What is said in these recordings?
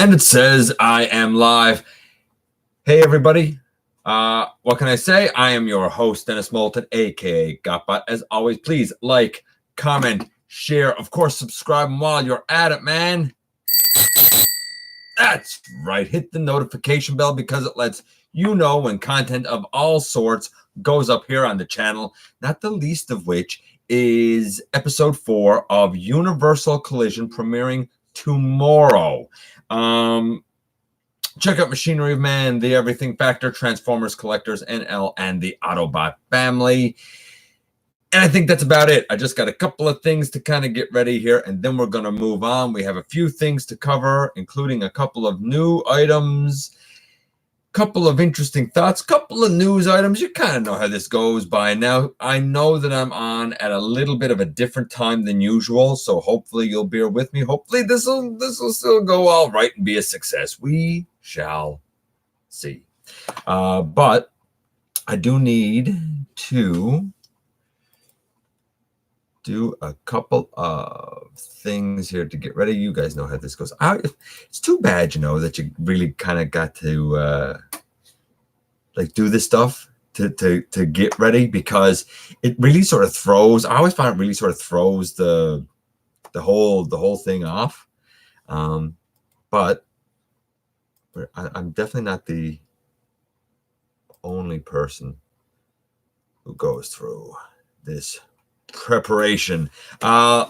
And it says I am live. Hey, everybody. What can I say? I am your host, Dennis Moulton, a.k.a. Gotbot. As always, please like, comment, share. Of course, subscribe. And while you're at it, man, that's right. Hit the notification bell because it lets you know when content of all sorts goes up here on the channel, not the least of which is episode 4 of Universal Collision premiering tomorrow. Check out Machinery of Man, The Everything Factor, Transformers Collectors, NL, and the Autobot family. And I think that's about it. I just got a couple of things to kind of get ready here, and then we're going to move on. We have a few things to cover, including a couple of new items, couple of interesting thoughts, couple of news items. You kind of know how this goes by now. I know that I'm on at a little bit of a different time than usual, so hopefully you'll bear with me. Hopefully this will still go all right and be a success. We shall see. But I do need to do a couple of things here to get ready. You guys know how this goes. It's too bad, you know, that you really kind of got to like do this stuff to get ready, because it really sort of throws. I always find it really sort of throws the whole thing off. But I'm definitely not the only person who goes through this preparation. I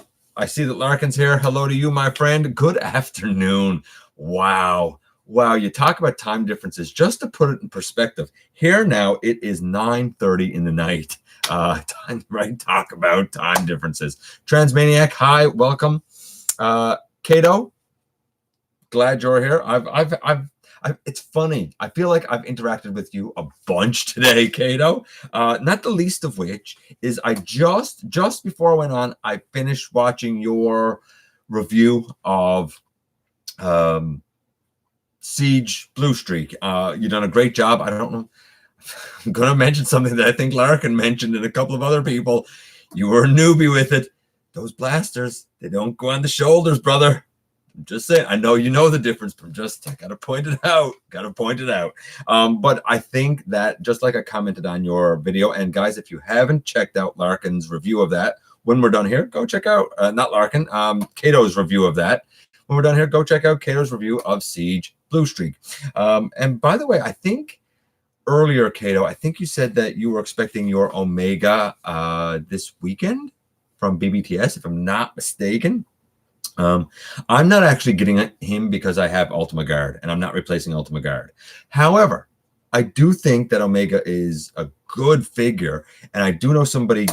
see that Larkin's here. Hello to you, my friend. Good afternoon. Wow, you talk about time differences. Just to put it in perspective, here now it is 9:30 in the night. Right, talk about time differences. Transmaniac, hi, welcome. Kato, glad you're here. It's funny. I feel like I've interacted with you a bunch today, Kato. Not the least of which is I just before I went on, I finished watching your review of Siege Blue Streak. You've done a great job. I don't know. I'm going to mention something that I think Larkin mentioned and a couple of other people. You were a newbie with it. Those blasters, they don't go on the shoulders, brother. I'm just saying, I know you know the difference, but I gotta point it out. But I think that, just like I commented on your video, and guys, if you haven't checked out Larkin's review of that, when we're done here, go check out not Larkin, Kato's review of that. When we're done here, go check out Kato's review of Siege Blue Streak. And by the way, I think earlier, Kato, I think you said that you were expecting your Omega this weekend from BBTS, if I'm not mistaken. I'm not actually getting him because I have Ultima Guard, and I'm not replacing Ultima Guard. However, I do think that Omega is a good figure, and I do know somebody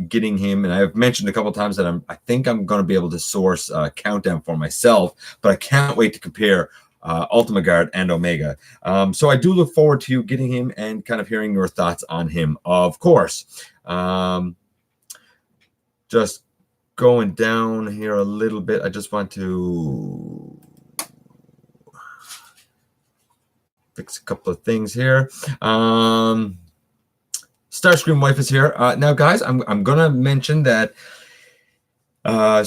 getting him, and I've mentioned a couple of times that I think I'm going to be able to source Countdown for myself, but I can't wait to compare Ultima Guard and Omega. So I do look forward to you getting him and kind of hearing your thoughts on him, of course. Just going down here a little bit, I just want to fix a couple of things here. Starscream Wife is here. Now, guys, I'm going to mention that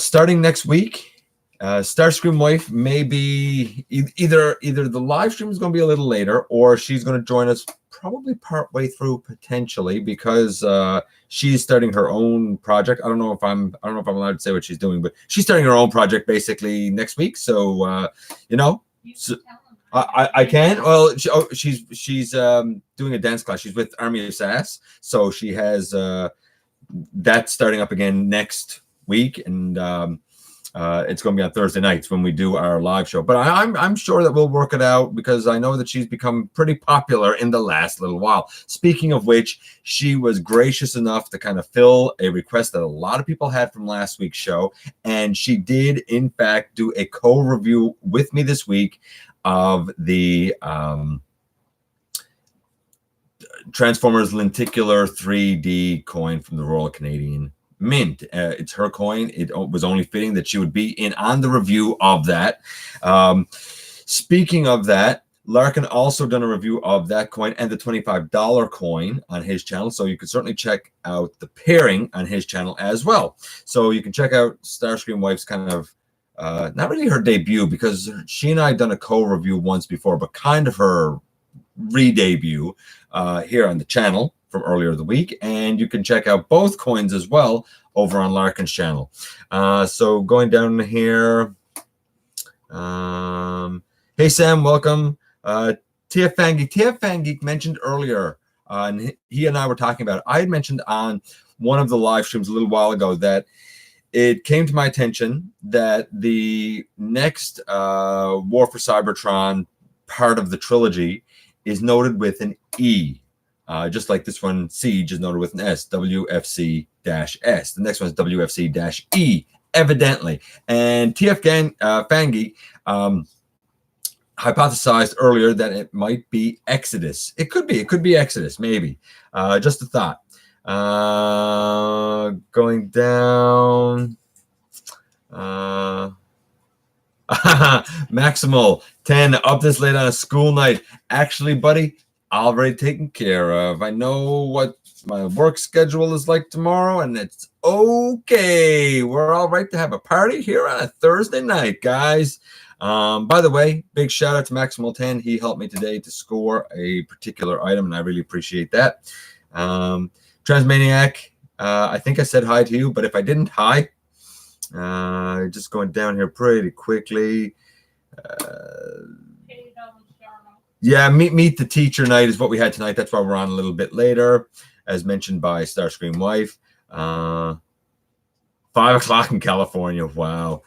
starting next week, Starscream Wife may be either the live stream is going to be a little later, or she's going to join us probably part way through, potentially, because she's starting her own project. I don't know if I'm allowed to say what she's doing, but she's starting her own project basically next week. So you know, I can. Well, she's doing a dance class. She's with Army of Sass, so she has that starting up again next week, and it's going to be on Thursday nights when we do our live show. But I'm sure that we'll work it out, because I know that she's become pretty popular in the last little while. Speaking of which, she was gracious enough to kind of fill a request that a lot of people had from last week's show, and she did, in fact, do a co-review with me this week of the Transformers Lenticular 3D coin from the Royal Canadian Mint. It's her coin. It was only fitting that she would be in on the review of that. Speaking of that, Larkin also done a review of that coin and the $25 coin on his channel, so you can certainly check out the pairing on his channel as well. So you can check out Starscream Wife's kind of not really her debut, because she and I had done a co-review once before, but kind of her re-debut here on the channel from earlier the week. And you can check out both coins as well over on Larkin's channel. So going down here, hey Sam, welcome. TF Fangeek mentioned earlier, and he and I were talking about it. I had mentioned on one of the live streams a little while ago that it came to my attention that the next War for Cybertron part of the trilogy is noted with an E, just like this one, Siege, is noted with an S, WFC-S. The next one is WFC-E, evidently. And TF Fangeek hypothesized earlier that it might be Exodus. It could be Exodus, maybe. Just a thought. Going down. Maximal 10 up this late on a school night. Actually, buddy, already taken care of. I know what my work schedule is like tomorrow, and it's okay. We're all right to have a party here on a Thursday night, guys. By the way, big shout out to Maximal 10. He helped me today to score a particular item, and I really appreciate that. Transmaniac, I think I said hi to you, but if I didn't, hi. Just going down here pretty quickly. Yeah, meet the teacher night is what we had tonight. That's why we're on a little bit later, as mentioned by Starscream Wife. 5 o'clock in California. Wow.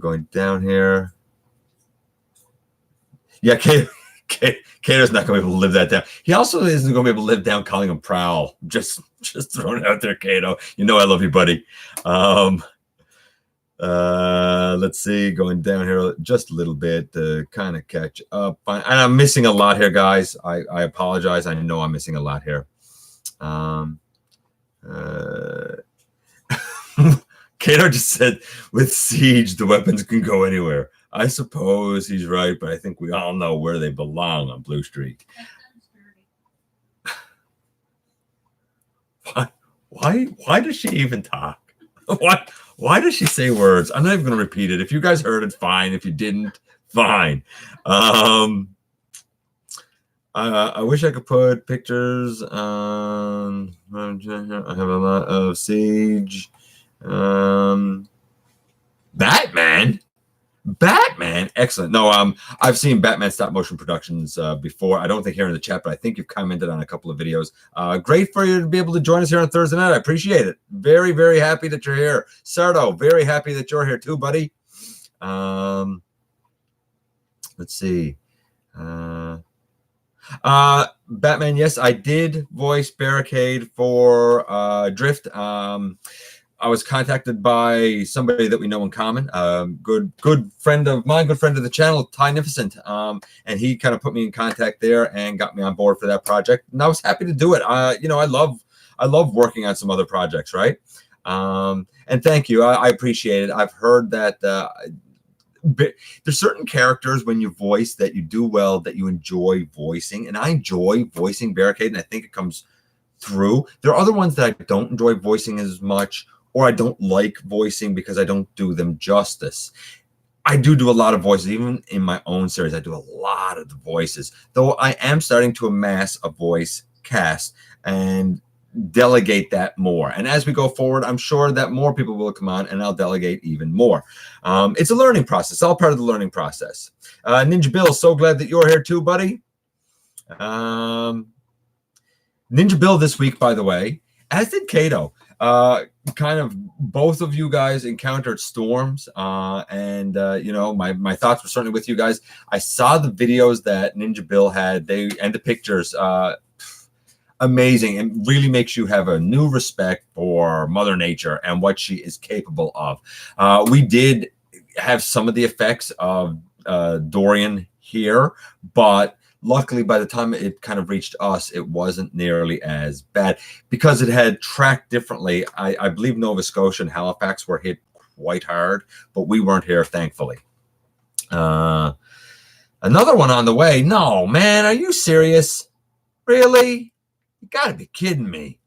Going down here. Yeah, Kato's not going to be able to live that down. He also isn't going to be able to live down calling him Prowl. Just throwing it out there, Kato. You know I love you, buddy. Let's see. Going down here just a little bit to kind of catch up. And I'm missing a lot here, guys. I apologize. I know I'm missing a lot here. Kato just said, with Siege, the weapons can go anywhere. I suppose he's right, but I think we all know where they belong on Blue Streak. Why does she even talk? Why does she say words? I'm not even going to repeat it. If you guys heard it, fine. If you didn't, fine. I wish I could put pictures on. I have a lot of Siege. Batman, excellent. No, I've seen Batman stop motion productions before. I don't think here in the chat, but I think you've commented on a couple of videos. Great for you to be able to join us here on Thursday night. I appreciate it. Very, very happy that you're here. Sardo, very happy that you're here too, buddy. Let's see. Batman, yes, I did voice Barricade for Drift. I was contacted by somebody that we know in common, good friend of mine, good friend of the channel, Tynificent, and he kind of put me in contact there and got me on board for that project, and I was happy to do it. You know, I love working on some other projects, right? And thank you, I appreciate it. I've heard that there's certain characters when you voice that you do well, that you enjoy voicing, and I enjoy voicing Barricade, and I think it comes through. There are other ones that I don't enjoy voicing as much, or I don't like voicing because I don't do them justice. I do a lot of voices, even in my own series. I do a lot of the voices, though I am starting to amass a voice cast and delegate that more. And as we go forward, I'm sure that more people will come on and I'll delegate even more. It's a learning process, all part of the learning process. Ninja Bill, so glad that you're here too, buddy. Ninja Bill this week, by the way, as did Kato. Kind of both of you guys encountered storms, and you know, my thoughts were certainly with you guys. I saw the videos that Ninja Bill had, and the pictures, amazing, and really makes you have a new respect for Mother Nature and what she is capable of. We did have some of the effects of Dorian here, but luckily, by the time it kind of reached us, it wasn't nearly as bad because it had tracked differently. I believe Nova Scotia and Halifax were hit quite hard, but we weren't here, thankfully. Another one on the way. No, man, are you serious? Really? You got to be kidding me.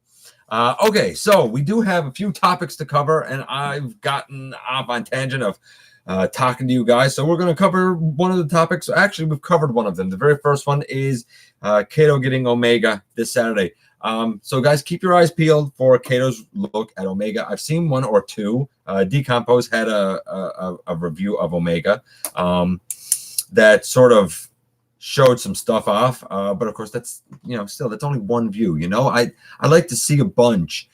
Okay, so we do have a few topics to cover, and I've gotten off on tangent of talking to you guys. So we're going to cover one of the topics. Actually, we've covered one of them. The very first one is Kato getting Omega this Saturday. So guys, keep your eyes peeled for Kato's look at Omega. I've seen one or two. Decompose had a review of Omega that sort of showed some stuff off, but of course that's still that's only one view. I like to see a bunch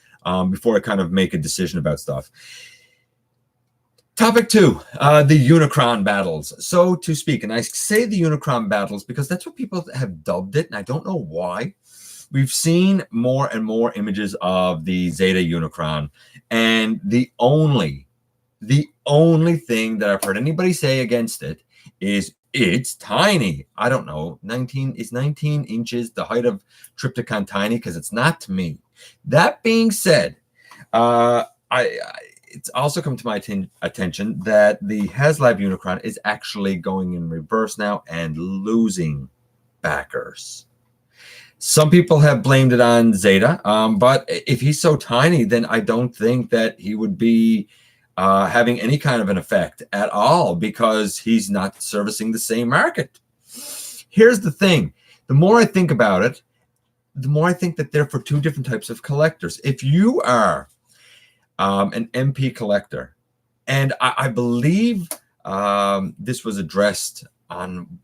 before I kind of make a decision about stuff. Topic 2, the Unicron Battles, so to speak. And I say the Unicron Battles because that's what people have dubbed it, and I don't know why. We've seen more and more images of the Zeta Unicron, and the only thing that I've heard anybody say against it is it's tiny. I don't know. 19 inches the height of Trypticon tiny? Because it's not to me. That being said, it's also come to my attention that the HasLab Unicron is actually going in reverse now and losing backers. Some people have blamed it on Zeta, but if he's so tiny, then I don't think that he would be having any kind of an effect at all because he's not servicing the same market. Here's the thing. The more I think about it, the more I think that they're for two different types of collectors. If you are an MP collector, and I believe this was addressed on,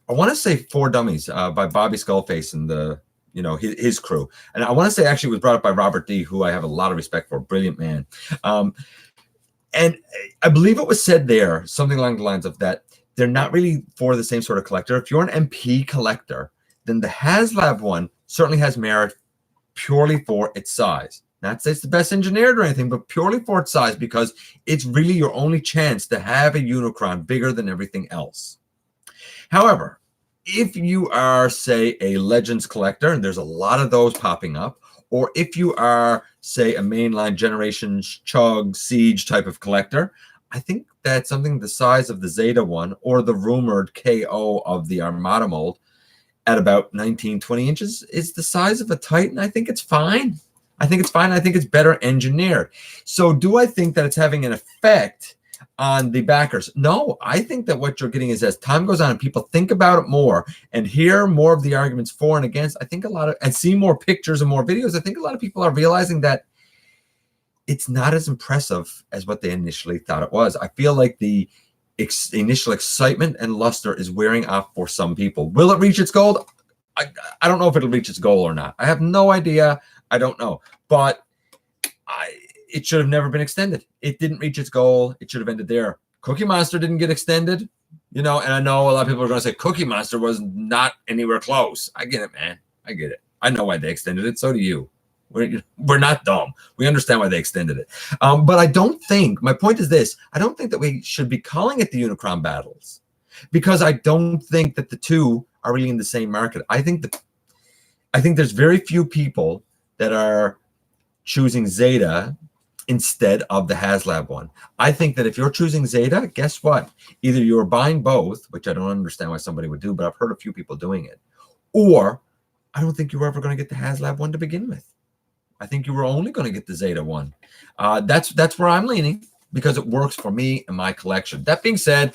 I want to say 4 Dummies by Bobby Skullface and his crew. And I want to say actually it was brought up by Robert D., who I have a lot of respect for, brilliant man. And I believe it was said there, something along the lines of that, they're not really for the same sort of collector. If you're an MP collector, then the HasLab one certainly has merit purely for its size. Not to say it's the best engineered or anything, but purely for its size, because it's really your only chance to have a Unicron bigger than everything else. However, if you are, say, a Legends collector, and there's a lot of those popping up, or if you are, say, a mainline Generations, Chug, Siege type of collector, I think that something the size of the Zeta one or the rumored KO of the Armada mold at about 19, 20 inches is the size of a Titan. I think it's fine. I think it's fine. I think it's better engineered. So do I think that it's having an effect on the backers? No, I think that what you're getting is as time goes on and people think about it more and hear more of the arguments for and against, I think and see more pictures and more videos, I think a lot of people are realizing that it's not as impressive as what they initially thought it was. I feel like the initial excitement and luster is wearing off for some people. Will it reach its goal? I don't know if it'll reach its goal or not. I have no idea. I don't know. But it should have never been extended. It didn't reach its goal. It should have ended there. Cookie Monster didn't get extended, and I know a lot of people are going to say Cookie Monster was not anywhere close. I get it, man. I get it. I know why they extended it. So do you. We're not dumb. We understand why they extended it. But I don't think, my point is this, I don't think that we should be calling it the Unicron Battles, because I don't think that the two are really in the same market. I think there's very few people that are choosing Zeta instead of the HasLab one. I think that if you're choosing Zeta, guess what? Either you're buying both, which I don't understand why somebody would do, but I've heard a few people doing it, or I don't think you were ever going to get the HasLab one to begin with. I think you were only going to get the Zeta one. That's where I'm leaning, because it works for me and my collection. That being said,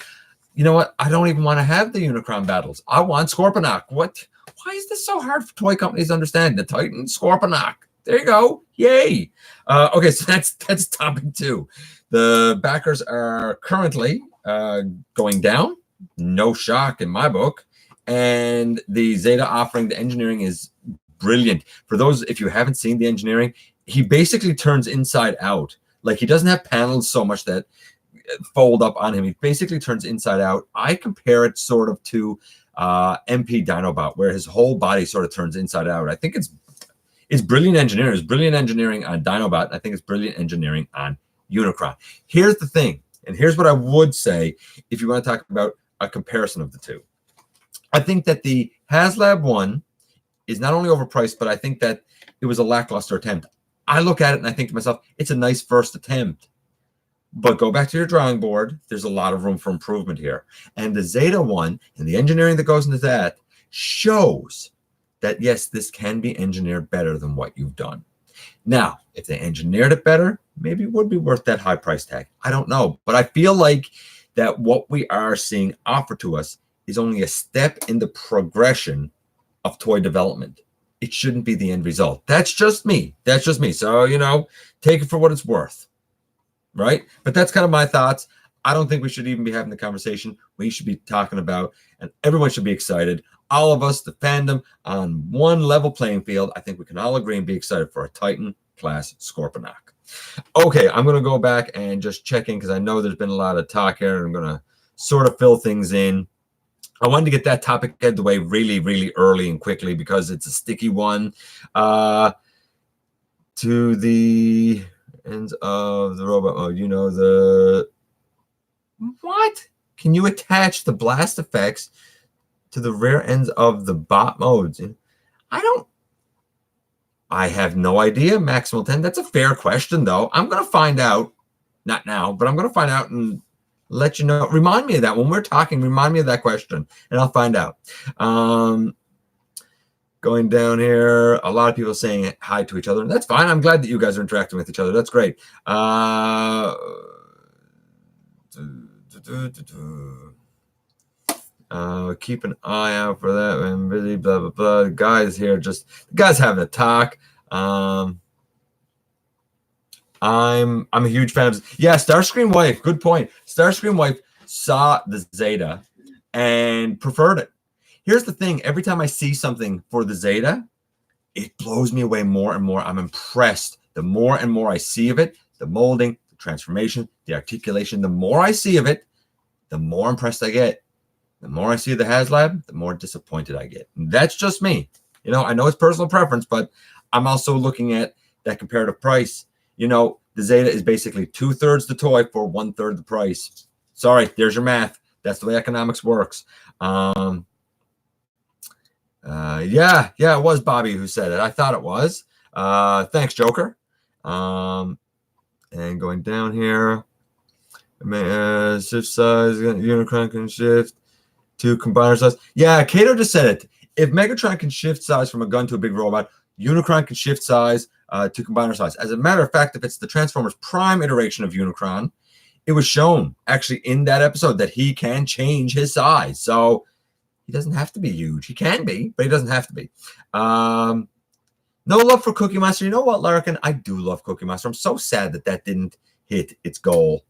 you know what? I don't even want to have the Unicron Battles. I want Scorponok. What? Why is this so hard for toy companies to understand? The Titan, Scorponok. There you go. Yay. Okay, so that's topic 2. The backers are currently going down. No shock in my book. And the Zeta offering, the engineering is brilliant. For those, if you haven't seen the engineering, he basically turns inside out. Like, he doesn't have panels so much that fold up on him. He basically turns inside out. I compare it sort of to MP Dinobot, where his whole body sort of turns inside out. I think it's brilliant engineering. It's brilliant engineering on Dinobot. I think it's brilliant engineering on Unicron. Here's the thing, and here's what I would say if you want to talk about a comparison of the two. I think that the HasLab one is not only overpriced, but I think that it was a lackluster attempt. I look at it and I think to myself, it's a nice first attempt. But go back to your drawing board. There's a lot of room for improvement here. And the Zeta one and the engineering that goes into that shows that, yes, this can be engineered better than what you've done. Now, if they engineered it better, maybe it would be worth that high price tag. I don't know. But I feel like that what we are seeing offered to us is only a step in the progression of toy development. It shouldn't be the end result. That's just me. That's just me. So, take it for what it's worth. Right? But that's kind of my thoughts. I don't think we should even be having the conversation. We should be talking about, and everyone should be excited. All of us, the fandom, on one level playing field. I think we can all agree and be excited for a Titan class Scorponok. Okay, I'm going to go back and just check in because I know there's been a lot of talk here, and I'm going to sort of fill things in. I wanted to get that topic out of the way really, really early and quickly because it's a sticky one. To the ends of the robot mode, what? Can you attach the blast effects to the rear ends of the bot modes? I have no idea, Maximal 10. That's a fair question, though. I'm going to find out. Not now, but I'm going to find out and let you know. Remind me of that when we're talking. Remind me of that question, and I'll find out. Going down here, a lot of people saying hi to each other, and that's fine. I'm glad that you guys are interacting with each other. That's great. Keep an eye out for that. I'm busy, blah, blah, blah. The guys here, the guys having a talk. I'm a huge fan of, Starscream Wife. Good point. Starscream Wife saw the Zeta and preferred it. Here's the thing. Every time I see something for the Zeta, it blows me away more and more. I'm impressed. The more and more I see of it, the molding, the transformation, the articulation, the more I see of it, the more impressed I get. The more I see the HasLab, the more disappointed I get. And that's just me. I know it's personal preference, but I'm also looking at that comparative price. The Zeta is basically 2/3 the toy for 1/3 the price. Sorry, there's your math. That's the way economics works. It was Bobby who said it. I thought it was. Thanks, Joker. And going down here, shift size, Unicron can shift to combiner size. Yeah, Kato just said it. If Megatron can shift size from a gun to a big robot, Unicron can shift size to combiner size. As a matter of fact, if it's the Transformers Prime iteration of Unicron, it was shown actually in that episode that he can change his size. So he doesn't have to be huge. He can be, but he doesn't have to be. No love for Cookie Monster. You know what, Larkin? I do love Cookie Monster. I'm so sad that didn't hit its goal.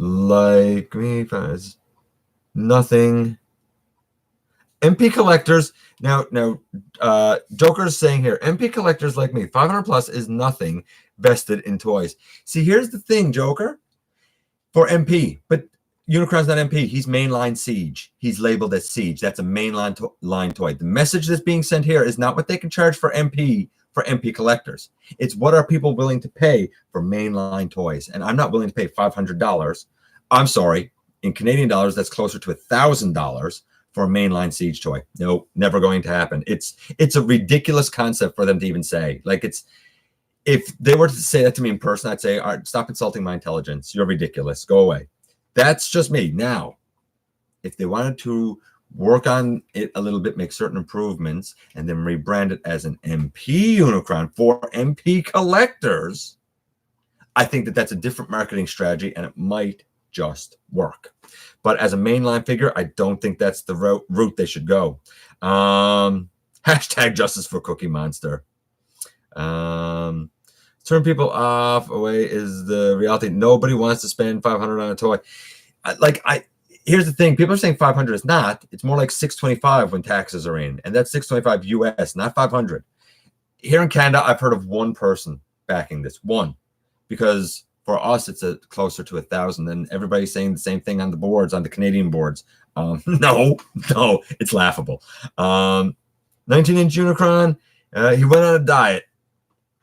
Like me, nothing. MP collectors. Now, Joker is saying here, MP collectors like me, 500 plus is nothing vested in toys. See, here's the thing, Joker. For MP, but Unicron's not MP. He's mainline Siege. He's labeled as Siege. That's a mainline line toy. The message that's being sent here is not what they can charge for MP collectors. It's what are people willing to pay for mainline toys. And I'm not willing to pay $500. I'm sorry. In Canadian dollars, that's closer to $1,000 for a mainline Siege toy. Nope, never going to happen. It's a ridiculous concept for them to even say. If they were to say that to me in person, I'd say, all right, stop insulting my intelligence. You're ridiculous. Go away. That's just me. Now, if they wanted to work on it a little bit, make certain improvements, and then rebrand it as an MP Unicron for MP collectors, I think that that's a different marketing strategy, and it might just work. But as a mainline figure, I don't think that's the route they should go. Hashtag justice for Cookie Monster. Turn people off away is the reality. Nobody wants to spend $500 on a toy. Here's the thing. People are saying 500 is not. It's more like 625 when taxes are in. And that's 625 US, not 500. Here in Canada, I've heard of one person backing this. One. Because for us, it's closer to 1,000. And everybody's saying the same thing on the boards, on the Canadian boards. No, it's laughable. 19-inch Unicron. He went on a diet.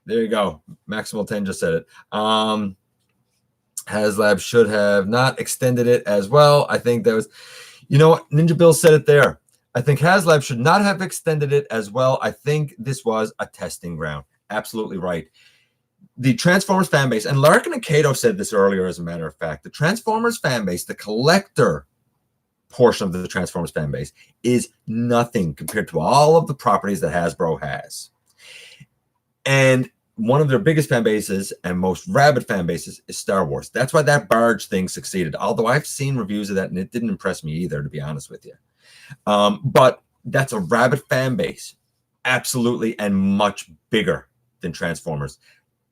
There you go. Maximal 10 just said it. HasLab should have not extended it as well. I think that was, Ninja Bill said it there. I think HasLab should not have extended it as well. I think this was a testing ground. Absolutely right. the Transformers fan base, and Larkin and Kato said this earlier, as a matter of fact, the Transformers fan base, the collector portion of the Transformers fan base, is nothing compared to all of the properties that Hasbro has. And one of their biggest fan bases and most rabid fan bases is Star Wars. That's why that barge thing succeeded. Although I've seen reviews of that and it didn't impress me either, to be honest with you. But that's a rabid fan base, absolutely, and much bigger than Transformers.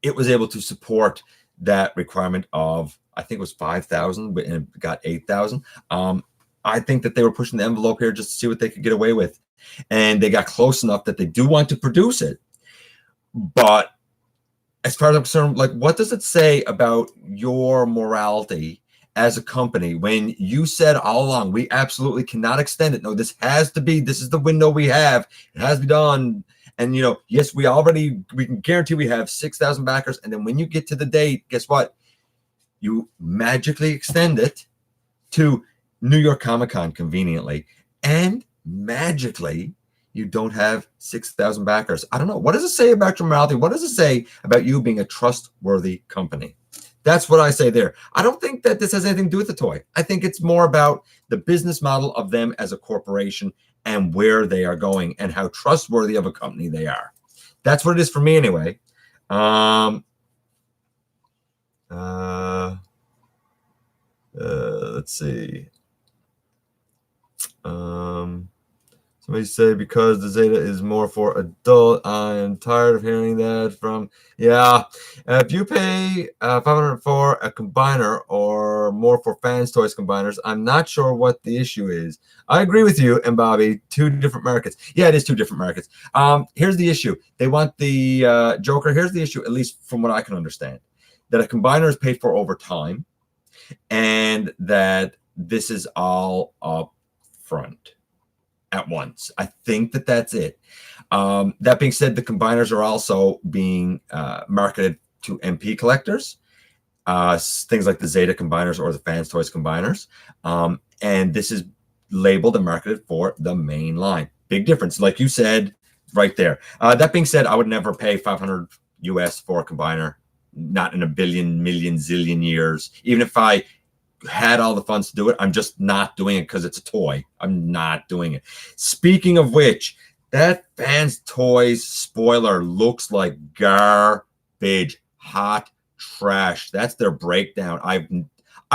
It was able to support that requirement of, I think it was 5,000, and it got 8,000. I think that they were pushing the envelope here just to see what they could get away with. And they got close enough that they do want to produce it. But as far as I'm concerned, like, what does it say about your morality as a company when you said all along, we absolutely cannot extend it? No, this has to be, this is the window we have. It has to be done. And, you know, yes, we can guarantee we have 6,000 backers. And then when you get to the date, guess what? You magically extend it to New York Comic-Con conveniently. And magically, you don't have 6,000 backers. I don't know. What does it say about your morality? What does it say about you being a trustworthy company? That's what I say there. I don't think that this has anything to do with the toy. I think it's more about the business model of them as a corporation and where they are going and how trustworthy of a company they are. That's what it is for me anyway. Let's see. Somebody say because the Zeta is more for adult. I am tired of hearing that from. Yeah, if you pay $500 for a combiner or more for fans toys combiners, I'm not sure what the issue is. I agree with you and Bobby. Two different markets. Yeah, it is two different markets. Here's the issue. They want the Joker. Here's the issue, at least from what I can understand, that a combiner is paid for over time, and that this is all up front at once. I think that that's it. That being said, the combiners are also being marketed to MP collectors, things like the Zeta combiners or the Fans Toys combiners. And this is labeled and marketed for the main line. Big difference, like you said right there. That being said, I would never pay 500 US for a combiner, not in a billion, million, zillion years. Even if I had all the funds to do it, I'm just not doing it because it's a toy. I'm not doing it. Speaking of which, that Fans Toys spoiler looks like garbage, hot trash. That's their breakdown. I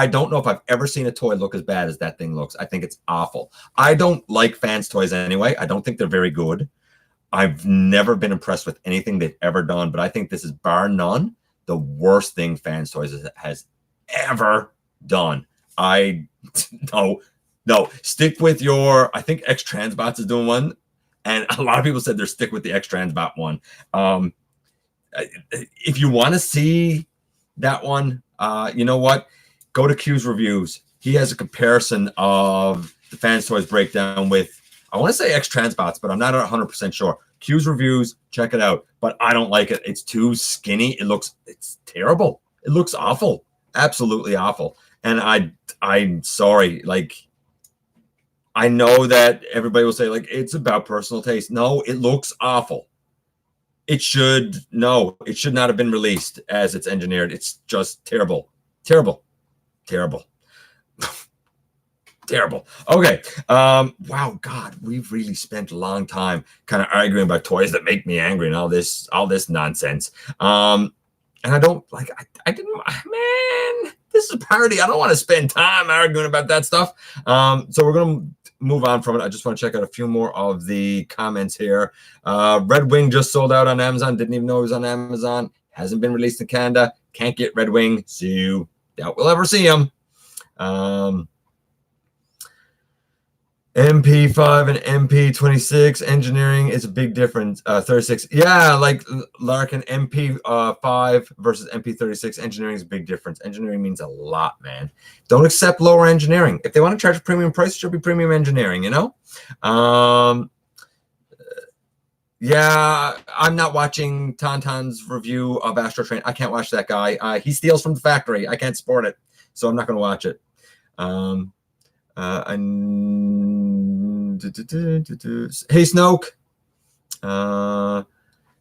don't know if I've ever seen a toy look as bad as that thing looks. I think it's awful. I don't like Fans Toys anyway. I don't think they're very good. I've never been impressed with anything they've ever done, but I think this is bar none the worst thing Fans Toys has ever done. No, stick with your, I think X Transbots is doing one, and a lot of people said they're stick with the X Transbot one. If you want to see that one, you know what? Go to Q's reviews. He has a comparison of the Fans Toys breakdown with, I want to say X Transbots, but I'm not 100% sure. Q's reviews, check it out. But I don't like it. It's too skinny. It's terrible. It looks awful. Absolutely awful. And I'm sorry. Like, I know that everybody will say, like, it's about personal taste. No, it looks awful. It should not have been released as it's engineered. It's just terrible. Terrible. Terrible. Terrible. Okay. Wow, God, we've really spent a long time kind of arguing about toys that make me angry and all this nonsense. And I don't like, I didn't, man, this is a party. I don't want to spend time arguing about that stuff. So we're going to move on from it. I just want to check out a few more of the comments here. Red Wing just sold out on Amazon. Didn't even know it was on Amazon. Hasn't been released in Canada. Can't get Red Wing. So doubt we'll ever see him. MP5 and MP26 engineering is a big difference. 36, yeah, like Larkin, MP5 versus MP36 engineering is a big difference. Engineering means a lot, man. Don't accept lower engineering. If they want to charge a premium price, it should be premium engineering, you know? Yeah, I'm not watching Tauntaun's review of Astro Train. I can't watch that guy. He steals from the factory. I can't support it, so I'm not going to watch it. Hey Snoke,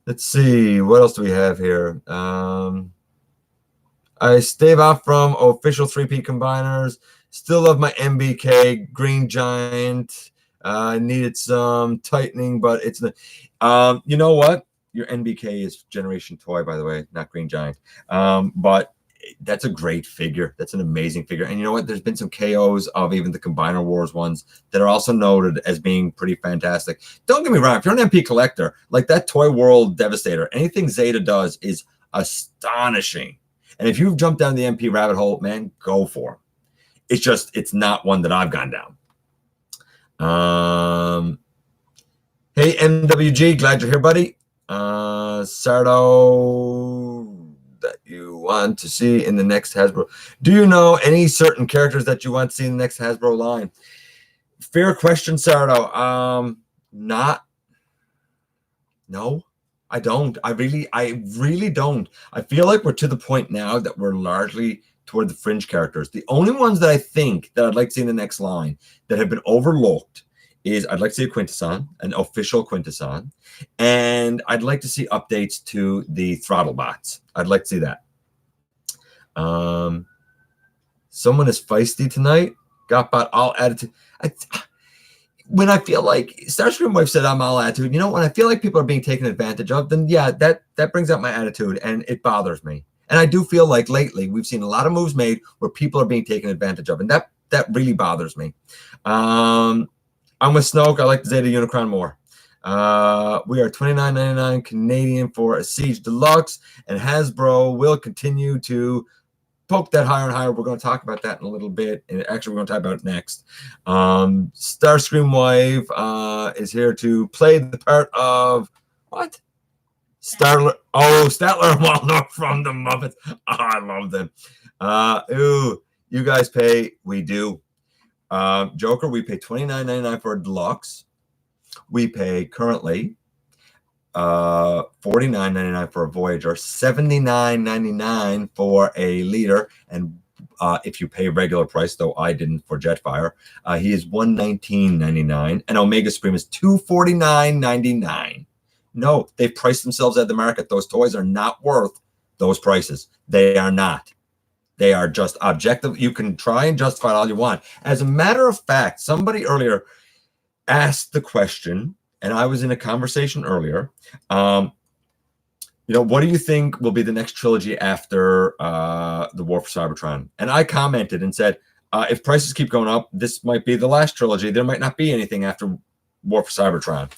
Let's see. What else do we have here? I stave off from official 3P combiners. Still love my MBK Green Giant. Needed some tightening, but it's the. You know what? Your NBK is Generation Toy, by the way, not Green Giant. But that's a great figure. That's an amazing figure. And you know what? There's been some KOs of even the Combiner Wars ones that are also noted as being pretty fantastic. Don't get me wrong. If you're an MP collector, like that Toy World Devastator, anything Zeta does is astonishing. And if you've jumped down the MP rabbit hole, man, go for it. It's just, it's not one that I've gone down. Hey, MWG, glad you're here, buddy. Sardo, that you want to see in the next Hasbro. Do you know any certain characters that you want to see in the next Hasbro line? Fair question, Sardo. No, I don't. I really don't. I feel like we're to the point now that we're largely toward the fringe characters. The only ones that I think that I'd like to see in the next line that have been overlooked is I'd like to see a Quintesson, an official Quintesson, and I'd like to see updates to the throttle bots. I'd like to see that. Someone is feisty tonight. Gotbot all attitude. When I feel like Starscream Wife said I'm all attitude, you know, when I feel like people are being taken advantage of, then yeah, that brings out my attitude and it bothers me. And I do feel like lately we've seen a lot of moves made where people are being taken advantage of, and that really bothers me. I'm with Snoke. I like the Zeta Unicron more. We are $29.99 Canadian for a Siege Deluxe, and Hasbro will continue to poke that higher and higher. We're going to talk about that in a little bit, and actually we're going to talk about it next. Starscream Wife is here to play the part of what? Statler and Waldorf from the Muppets. Oh, I love them. Ooh, you guys pay. We do. Joker, we pay $29.99 for a deluxe. We pay currently $49.99 for a Voyager, $79.99 for a leader, and if you pay regular price, though I didn't for Jetfire, he is $119.99, and Omega Supreme is $249.99. No, they've priced themselves at the market. Those toys are not worth those prices. They are not. They are just objective. You can try and justify it all you want. As a matter of fact, somebody earlier asked the question, and I was in a conversation earlier. You know, what do you think will be the next trilogy after the War for Cybertron? And I commented and said, if prices keep going up, this might be the last trilogy. There might not be anything after War for Cybertron.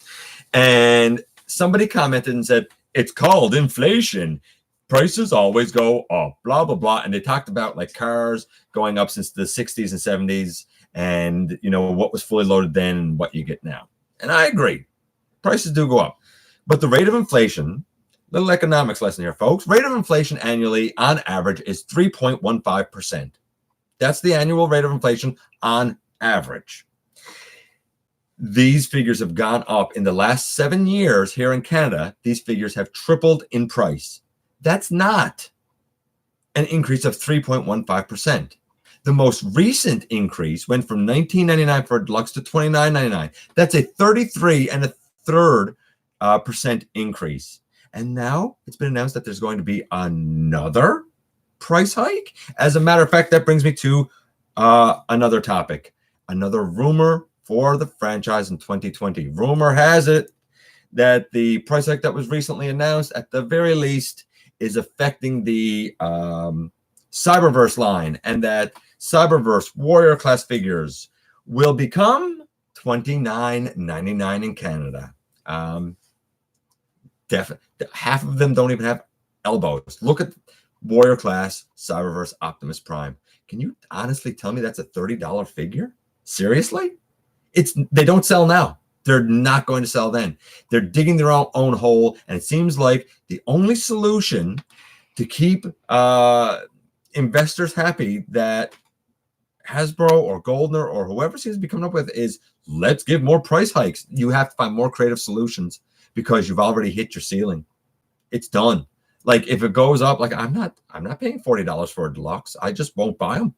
And somebody commented and said, it's called inflation. Prices always go up, blah, blah, blah. And they talked about like cars going up since the 60s and 70s and, you know, what was fully loaded then and what you get now. And I agree. Prices do go up. But the rate of inflation, little economics lesson here, folks. Rate of inflation annually on average is 3.15%. That's the annual rate of inflation on average. These figures have gone up in the last 7 years here in Canada. These figures have tripled in price. That's not an increase of 3.15%. The most recent increase went from $19.99 for a deluxe to $29.99. That's a 33.33% increase. And now it's been announced that there's going to be another price hike. As a matter of fact, that brings me to another topic, another rumor for the franchise in 2020. Rumor has it that the price hike that was recently announced, at the very least, is affecting the Cyberverse line, and that Cyberverse Warrior class figures will become $29.99 in Canada. Half of them don't even have elbows. Look at Warrior class Cyberverse Optimus Prime. Can you honestly tell me that's a $30 figure? Seriously? They don't sell now. They're not going to sell then. They're digging their own hole, and it seems like the only solution to keep investors happy that Hasbro or Goldner or whoever seems to be coming up with is, let's give more price hikes. You have to find more creative solutions because you've already hit your ceiling. It's done. Like if it goes up, like I'm not paying $40 for a deluxe. I just won't buy them.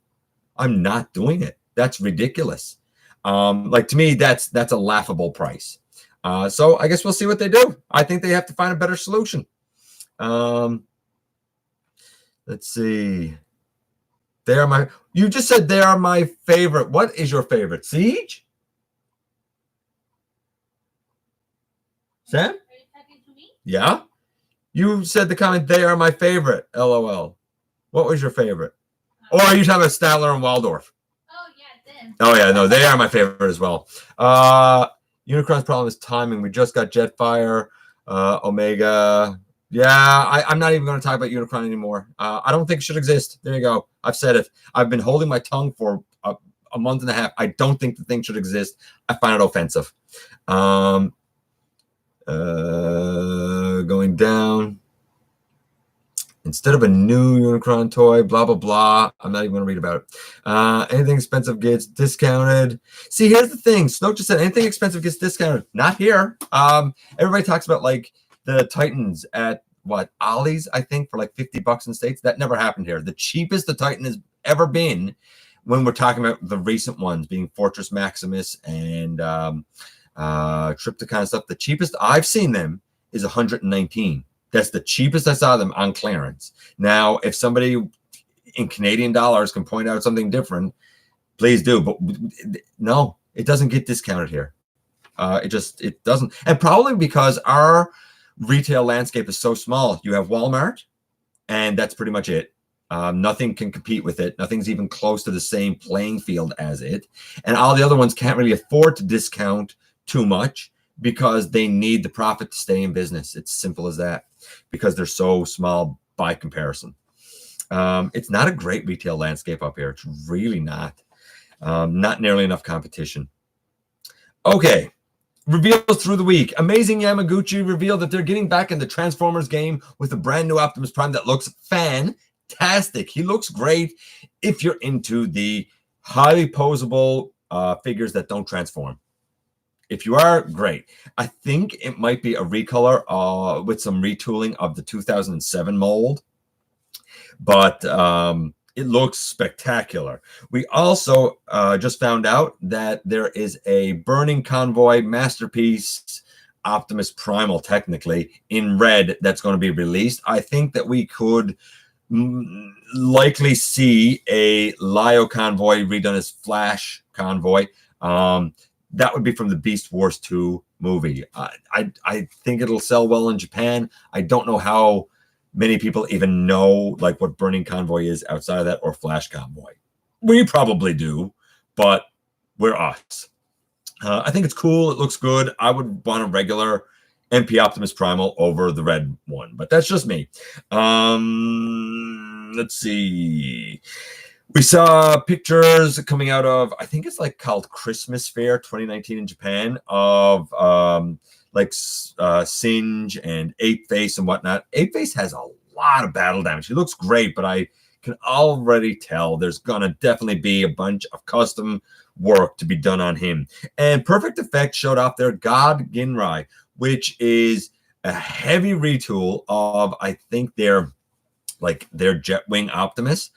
I'm not doing it. That's ridiculous. Like to me, that's a laughable price. So I guess we'll see what they do. I think they have to find a better solution. Let's see. You just said they are my favorite. What is your favorite? Siege? Sam? Are you talking to me? Yeah. You said the comment, they are my favorite. LOL. What was your favorite? Or are you talking about Statler and Waldorf? Oh, yeah, them. Oh, yeah. No, they are my favorite as well. Unicron's problem is timing. We just got Jetfire, Omega. Yeah, I'm not even going to talk about Unicron anymore. I don't think it should exist. There you go. I've said it. I've been holding my tongue for a month and a half. I don't think the thing should exist. I find it offensive. Going down. Instead of a new Unicron toy, blah, blah, blah. I'm not even going to read about it. Anything expensive gets discounted. See, here's the thing. Snoke just said anything expensive gets discounted. Not here. Everybody talks about like the Titans at Ollie's, I think, for like $50 in States. That never happened here. The cheapest the Titan has ever been when we're talking about the recent ones being Fortress Maximus and Triptychon stuff. The cheapest I've seen them is $119. That's the cheapest I saw them on clearance. Now, if somebody in Canadian dollars can point out something different, please do. But no, it doesn't get discounted here. It doesn't. And probably because our retail landscape is so small. You have Walmart, and that's pretty much it. Nothing can compete with it. Nothing's even close to the same playing field as it. And all the other ones can't really afford to discount too much because they need the profit to stay in business. It's simple as that, because they're so small by comparison. It's not a great retail landscape up here. It's really not. Not nearly enough competition. Okay. Reveals through the week. Amazing Yamaguchi revealed that they're getting back in the Transformers game with a brand new Optimus Prime that looks fantastic. He looks great if you're into the highly posable figures that don't transform. If you are, great. I think it might be a recolor with some retooling of the 2007 mold, but it looks spectacular. We also just found out that there is a Burning Convoy Masterpiece Optimus Primal, technically, in red that's going to be released. I think that we could likely see a Lio Convoy redone as Flash Convoy. That would be from the Beast Wars 2 movie. I think it'll sell well in Japan. I don't know how many people even know like what Burning Convoy is outside of that, or Flash Convoy. We probably do, but we're us. I think it's cool. It looks good. I would want a regular MP Optimus Primal over the red one, but that's just me. Let's see. We saw pictures coming out of, I think it's like called Christmas Fair 2019 in Japan, of Singe and Ape Face and whatnot. Ape Face has a lot of battle damage. He looks great, but I can already tell there's gonna definitely be a bunch of custom work to be done on him. And Perfect Effect showed off their God Ginrai, which is a heavy retool of, I think, their Jetwing Optimus,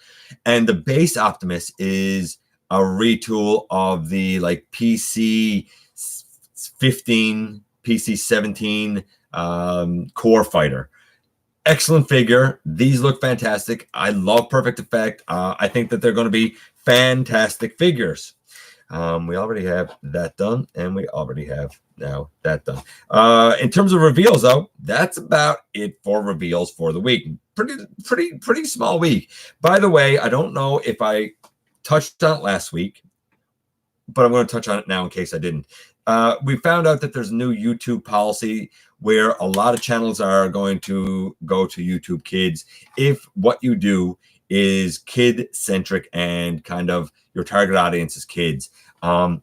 and the base Optimus is a retool of the PC 15, PC 17 core fighter. Excellent figure. These look fantastic. I love Perfect Effect. I think that they're going to be fantastic figures. We already have that done, and we already have now that done. In terms of reveals, though, that's about it for reveals for the week. Pretty small week. By the way, I don't know if I touched on it last week, but I'm going to touch on it now in case I didn't. We found out that there's a new YouTube policy where a lot of channels are going to go to YouTube Kids if what you do is kid-centric and kind of your target audience is kids. And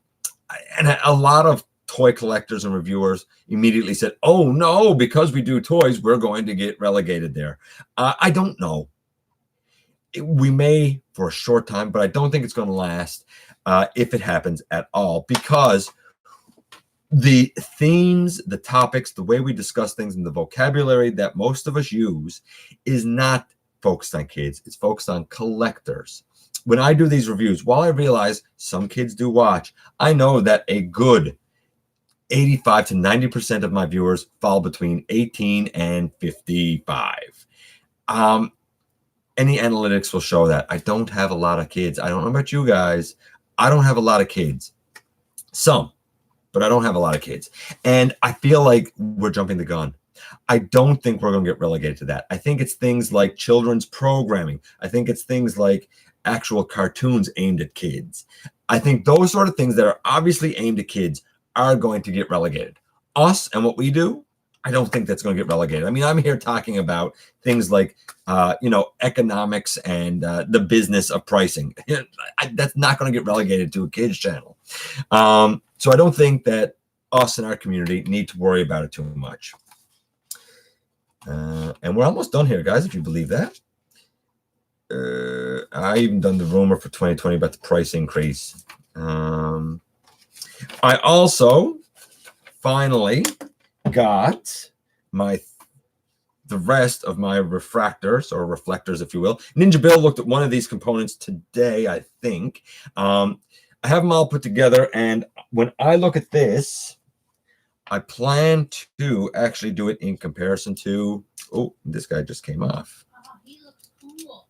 a lot of toy collectors and reviewers immediately said, oh no, because we do toys, we're going to get relegated there. I don't know. We may for a short time, but I don't think it's going to last if it happens at all, because the themes, the topics, the way we discuss things, and the vocabulary that most of us use is not focused on kids. It's focused on collectors. When I do these reviews, while I realize some kids do watch, I know that a good 85 to 90% of my viewers fall between 18 and 55. Any analytics will show that. I don't have a lot of kids. I don't know about you guys. I don't have a lot of kids. Some, but I don't have a lot of kids. And I feel like we're jumping the gun. I don't think we're going to get relegated to that. I think it's things like children's programming. I think it's things like actual cartoons aimed at kids. I think those sort of things that are obviously aimed at kids are going to get relegated. Us and what we do, I don't think that's going to get relegated. I mean, I'm here talking about things like, economics and the business of pricing. That's not going to get relegated to a kids channel. So I don't think that us and our community need to worry about it too much. And we're almost done here, guys, if you believe that. I even done the rumor for 2020 about the price increase. I also finally got the rest of my refractors or reflectors, if you will. Ninja Bill looked at one of these components today, I think. I have them all put together, and when I look at this, I plan to actually do it in comparison to, oh, this guy just came off. Oh, he looks cool.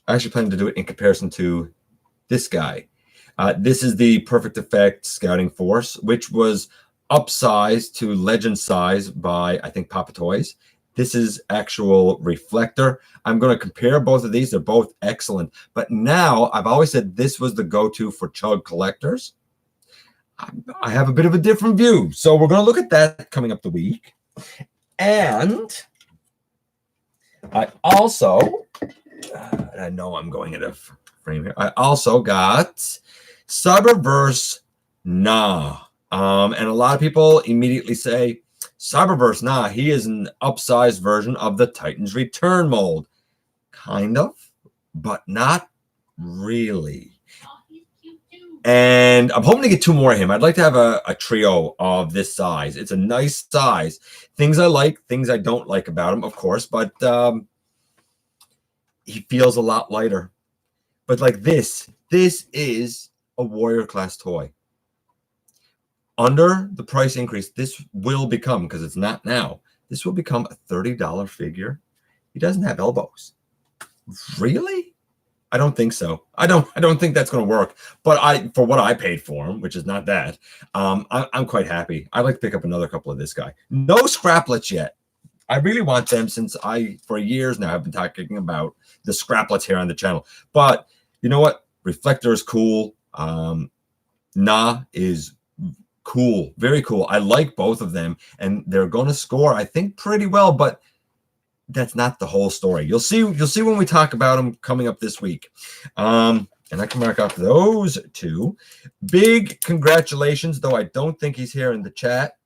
I actually plan to do it in comparison to this guy. This is the Perfect Effect Scouting Force, which was upsized to legend size by, I think, Papa Toys. This is actual reflector. I'm going to compare both of these. They're both excellent. But now, I've always said this was the go-to for chug collectors. I have a bit of a different view. So we're going to look at that coming up the week. And I also, I know I'm going at a frame here. I also got Cyberverse Gnaw. And a lot of people immediately say, Cyberverse Gnaw, he is an upsized version of the Titan's Return mold. Kind of, but not really. Oh, he's cute too. And I'm hoping to get two more of him. I'd like to have a trio of this size. It's a nice size. Things I like, things I don't like about him, of course, but he feels a lot lighter. But like this is a warrior class toy. Under the price increase, this will become, because it's not now, this will become a $30 figure. He doesn't have elbows. Really? I don't think so. I don't think that's going to work. But for what I paid for him, which is not that, I'm quite happy. I'd like to pick up another couple of this guy. No scraplets yet. I really want them since for years now, I've been talking about the scraplets here on the channel. But you know what? Reflector is cool. Gnaw is cool, very cool. I like both of them, and they're going to score, I think, pretty well. But that's not the whole story. You'll see when we talk about them coming up this week. And I can mark off those two. Big congratulations, though I don't think he's here in the chat.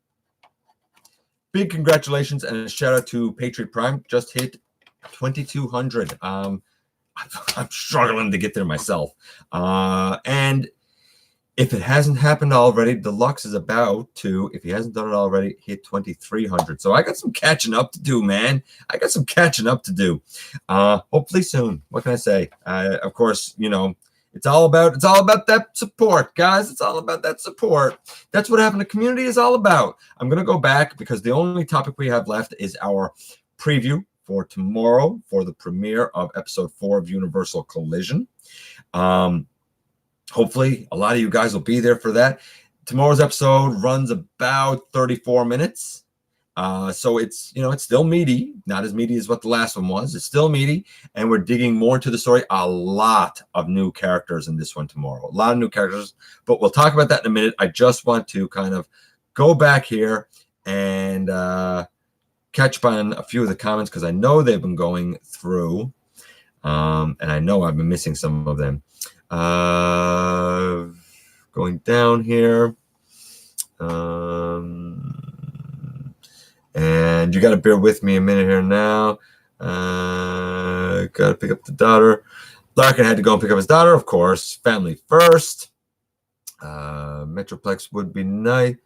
Big congratulations and a shout out to Patriot Prime. Just hit 2,200. I'm struggling to get there myself. And if it hasn't happened already, Deluxe is about to, if he hasn't done it already, hit 2,300. So I got some catching up to do, man. I got some catching up to do. Hopefully soon. What can I say? Of course, it's all about that support, guys. It's all about that support. That's what having a community is all about. I'm going to go back because the only topic we have left is our preview for tomorrow for the premiere of episode 4 of Universal Collision. Hopefully, a lot of you guys will be there for that. Tomorrow's episode runs about 34 minutes. So it's still meaty, not as meaty as what the last one was. It's still meaty, and we're digging more into the story. A lot of new characters in this one tomorrow. A lot of new characters, but we'll talk about that in a minute. I just want to kind of go back here and catch up on a few of the comments because I know they've been going through, and I know I've been missing some of them. Going down here. And you got to bear with me a minute here now. Got to pick up the daughter. Larkin had to go and pick up his daughter, of course. Family first. Metroplex would be nice.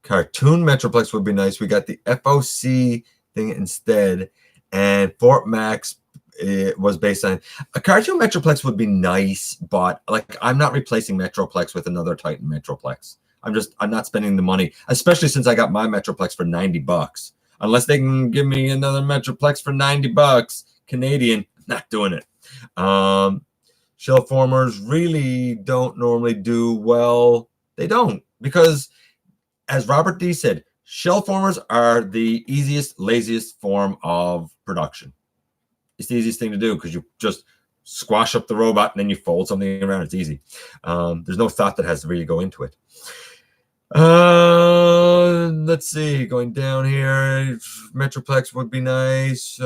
Cartoon Metroplex would be nice. We got the FOC thing instead. And Fort Max, it was based on a Cartoon Metroplex would be nice, but like I'm not replacing Metroplex with another Titan Metroplex. I'm not spending the money, especially since I got my Metroplex for $90. Unless they can give me another Metroplex for $90 Canadian, not doing it. Shell formers really don't normally do well. They don't, because as Robert D said, shell formers are the easiest, laziest form of production. It's the easiest thing to do because you just squash up the robot and then you fold something around. It's easy. There's no thought that has to really go into it. Let's see, going down here, Metroplex would be nice.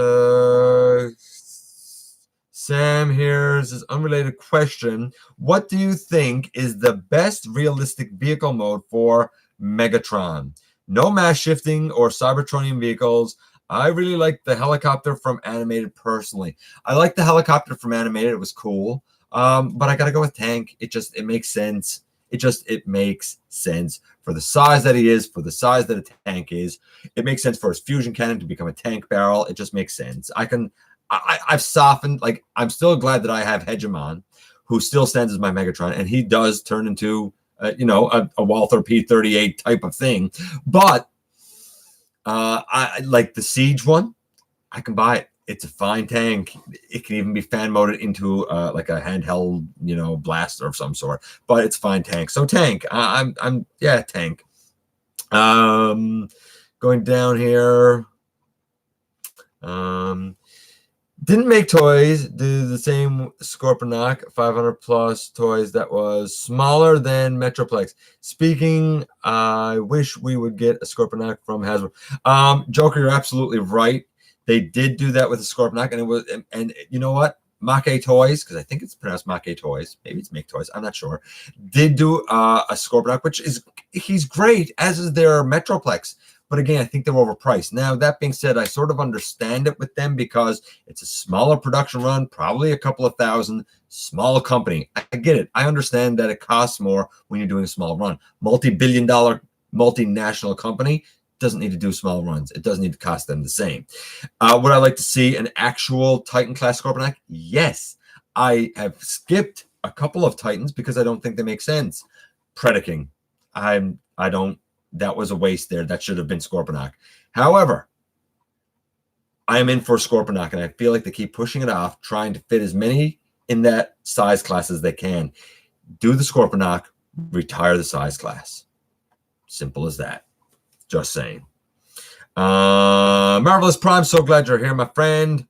Sam here says, unrelated question. What do you think is the best realistic vehicle mode for Megatron? No mass shifting or Cybertronian vehicles. I really like the helicopter from Animated personally. I like the helicopter from Animated. It was cool. But I got to go with tank. It makes sense. It makes sense for the size that he is, for the size that a tank is. It makes sense for his fusion cannon to become a tank barrel. It just makes sense. I've softened. Like, I'm still glad that I have Hegemon, who still stands as my Megatron, and he does turn into a Walther P-38 type of thing. But I like the Siege one. I can buy it. It's a fine tank. It can even be fan moded into like a handheld, blaster of some sort. But it's fine tank. So tank. Tank. Going down here. Didn't make toys. Do the same Scorponok 500 plus toys that was smaller than Metroplex. Speaking, I wish we would get a Scorponok from Hasbro. Joker, you're absolutely right. They did do that with a Scorponok, and you know what? Make Toys, because I think it's pronounced Make Toys. Maybe it's Make Toys. I'm not sure. Did do a Scorponok, he's great, as is their Metroplex. But again, I think they're overpriced. Now, that being said, I sort of understand it with them because it's a smaller production run, probably a couple of thousand, small company. I get it. I understand that it costs more when you're doing a small run. Multi-billion-dollar, multinational company doesn't need to do small runs. It doesn't need to cost them the same. Would I like to see an actual Titan-class Scorponok? Yes. I have skipped a couple of Titans because I don't think they make sense. Predaking. I don't. That was a waste there. That should have been Scorponok. However, I am in for Scorponok, and I feel like they keep pushing it off, trying to fit as many in that size class as they can. Do the Scorponok, retire the size class. Simple as that. Just saying. Marvelous Prime, so glad you're here, my friend.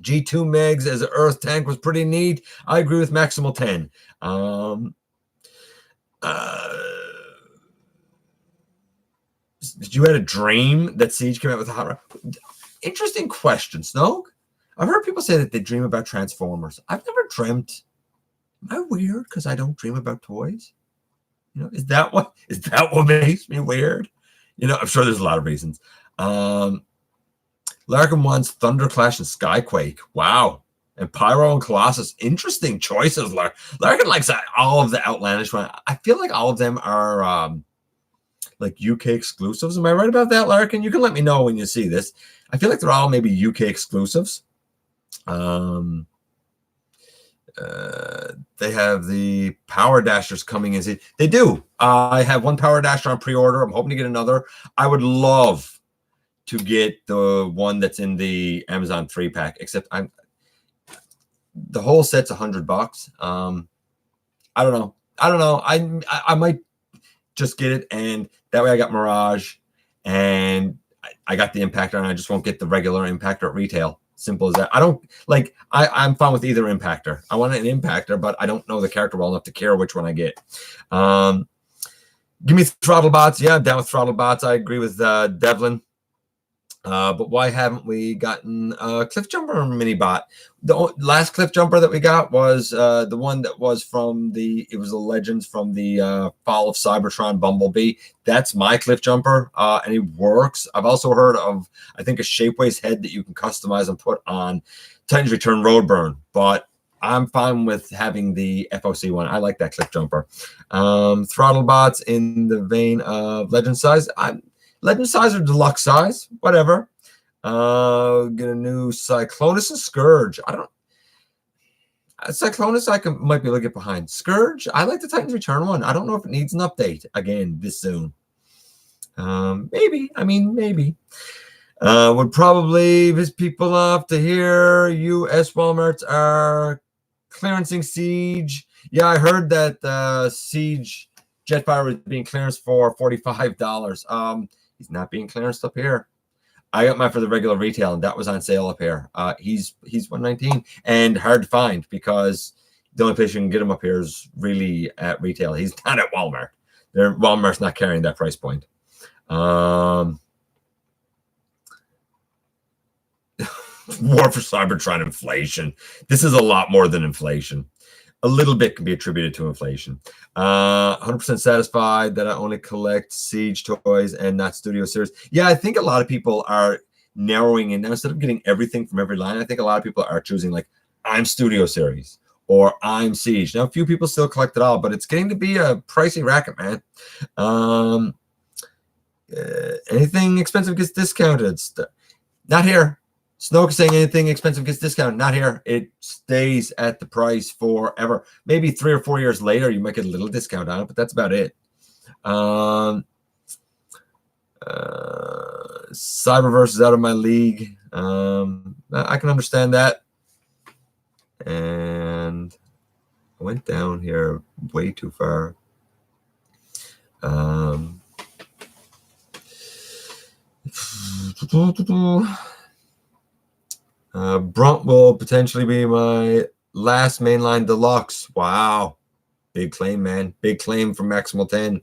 G2 Megs as an Earth tank was pretty neat. I agree with Maximal 10. Did you had a dream that Siege came out with a hot rod? Interesting question, Snoke. I've heard people say that they dream about Transformers. I've never dreamt. Am I weird because I don't dream about toys? Is that what makes me weird? I'm sure there's a lot of reasons. Larkin wants Thunderclash and Skyquake. Wow. And Pyro and Colossus. Interesting choices. Larkin likes all of the outlandish ones. I feel like all of them are like UK exclusives. Am I right about that, Larkin? You can let me know when you see this. I feel like they're all maybe UK exclusives. They have the Power Dashers coming in. They do. I have one Power Dasher on pre-order. I'm hoping to get another. I would love to get the one that's in the Amazon 3-pack, except the whole set's $100. I don't know. I might just get it, and that way I got Mirage, and I got the Impactor, and I just won't get the regular Impactor at retail. Simple as that. I'm fine with either Impactor. I want an Impactor, but I don't know the character well enough to care which one I get. Give me Throttle Bots. Yeah, I'm down with Throttle Bots. I agree with Devlin. But why haven't we gotten Cliff Jumper mini bot? The last Cliff Jumper that we got was the one that was from it was the Legends from the Fall of Cybertron Bumblebee. That's my Cliff Jumper, and it works. I've also heard of, I think, a Shapeways head that you can customize and put on Titans Return Roadburn, but I'm fine with having the FOC one. I like that Cliff Jumper. Throttle Bots in the vein of Legend size. Legend size or deluxe size, whatever. Get a new Cyclonus and Scourge. Cyclonus might be able to get behind. Scourge, I like the Titans Return one. I don't know if it needs an update again this soon. Maybe. I mean, maybe. Would probably piss people off to hear US Walmarts are clearancing Siege. Yeah, I heard that Siege Jetfire was being clearanced for $45. He's not being clearanced up here. I got mine for the regular retail, and that was on sale up here. He's $119 and hard to find because the only place you can get him up here is really at retail. He's not at Walmart. Walmart's not carrying that price point. War for Cybertron inflation. This is a lot more than inflation. A little bit can be attributed to inflation. 100% satisfied that I only collect Siege toys and not Studio Series. Yeah, I think a lot of people are narrowing in now. Instead of getting everything from every line, I think a lot of people are choosing like, I'm Studio Series or I'm Siege. Now, a few people still collect it all, but it's getting to be a pricey racket, man. Anything expensive gets discounted. Not here. Snoke is saying anything expensive gets discounted. Not here. It stays at the price forever. Maybe 3 or 4 years later, you might get a little discount on it, but that's about it. Cyberverse is out of my league. I can understand that. And I went down here way too far. Brunt will potentially be my last mainline deluxe. Wow. Big claim, man. Big claim from Maximal 10.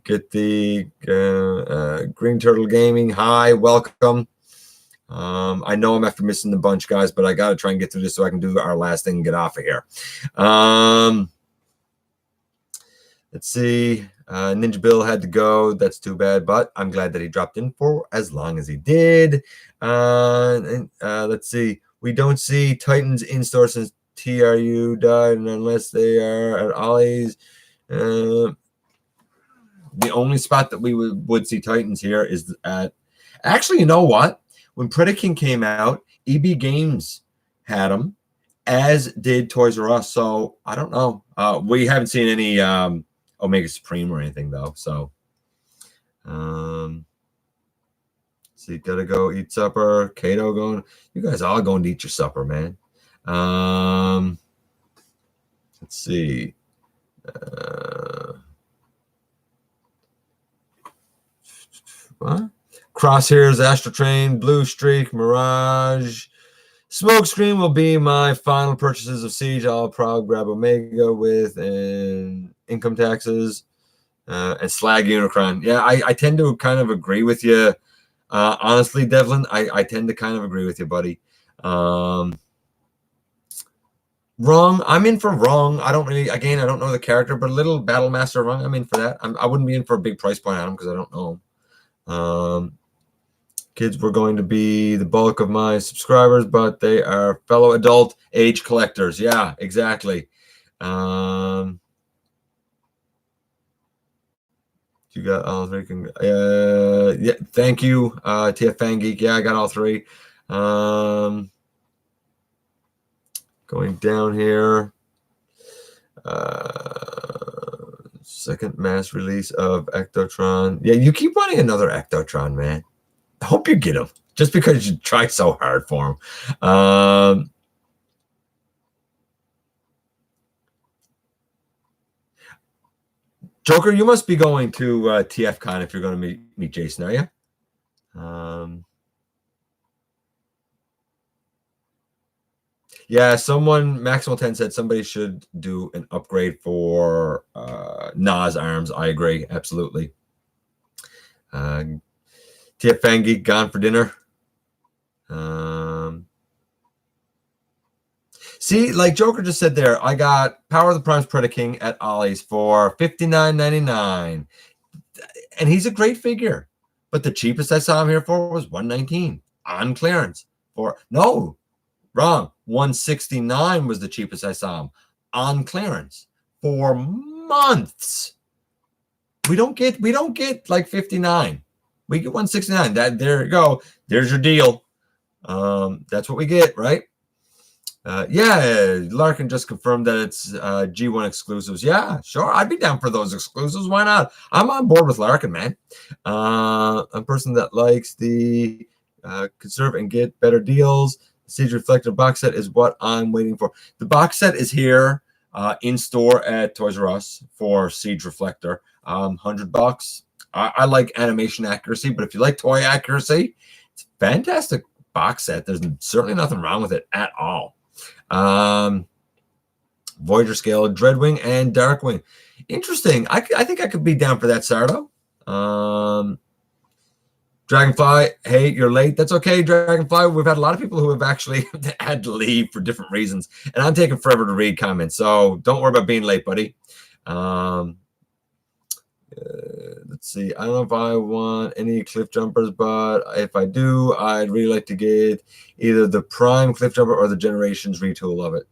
Get the Green Turtle Gaming. Hi, welcome. I know I'm after missing the bunch, guys, but I got to try and get through this so I can do our last thing and get off of here. Let's see. Ninja Bill had to go. That's too bad, but I'm glad that he dropped in for as long as he did. Let's see. We don't see Titans in store since TRU died, and unless they are at Ollie's. The only spot that we would see Titans here is at. Actually, you know what? When Predaking came out, EB Games had them, as did Toys R Us. So I don't know. We haven't seen any Omega Supreme or anything though. So, so you gotta go eat supper. Kato going. You guys all going to eat your supper, man. Let's see. What? Crosshairs, Astro Train, Blue Streak, Mirage, Smokescreen will be my final purchases of Siege. I'll probably grab Omega with and income taxes and slag Unicron. Yeah, I tend to kind of agree with you. Honestly, Devlin, I tend to kind of agree with you, buddy. Wrong. I'm in for Wrong. I don't know the character, but a little Battle Master Wrong, I'm in for that. I wouldn't be in for a big price point on him because I don't know him. Kids were going to be the bulk of my subscribers, but they are fellow adult age collectors. Yeah, exactly. You got all three. Yeah, thank you, TF Fan Geek. Yeah, I got all three. Going down here. Second mass release of Ectotron. Yeah, you keep wanting another Ectotron, man. I hope you get him just because you tried so hard for him. Joker, you must be going to TFCon if you're going to meet Jason, are you? Yeah, Maximal 10 said somebody should do an upgrade for Nas arms. I agree, absolutely. TF Fan Geek gone for dinner. See, like Joker just said there, I got Power of the Primes Predaking at Ollie's for $59.99. And he's a great figure. But the cheapest I saw him here for was $119 on clearance. No, wrong. $169 was the cheapest I saw him on clearance for months. We don't get like $59. We get $169. There you go. There's your deal. That's what we get, right? Yeah, Larkin just confirmed that it's G1 exclusives. Yeah, sure. I'd be down for those exclusives. Why not? I'm on board with Larkin, man. A person that likes the conserve and get better deals. The Siege Refraktor box set is what I'm waiting for. The box set is here in store at Toys R Us for Siege Refraktor. $100. I like animation accuracy, but if you like toy accuracy, it's a fantastic box set. There's certainly nothing wrong with it at all. Voyager scale, Dreadwing, and Darkwing. Interesting. I think I could be down for that, Sardo. Dragonfly, hey, you're late. That's okay, Dragonfly. We've had a lot of people who have actually had to leave for different reasons, and I'm taking forever to read comments, so don't worry about being late, buddy. Let's see. I don't know if I want any cliff jumpers, but if I do, I'd really like to get either the Prime cliff jumper or the Generations retool of it.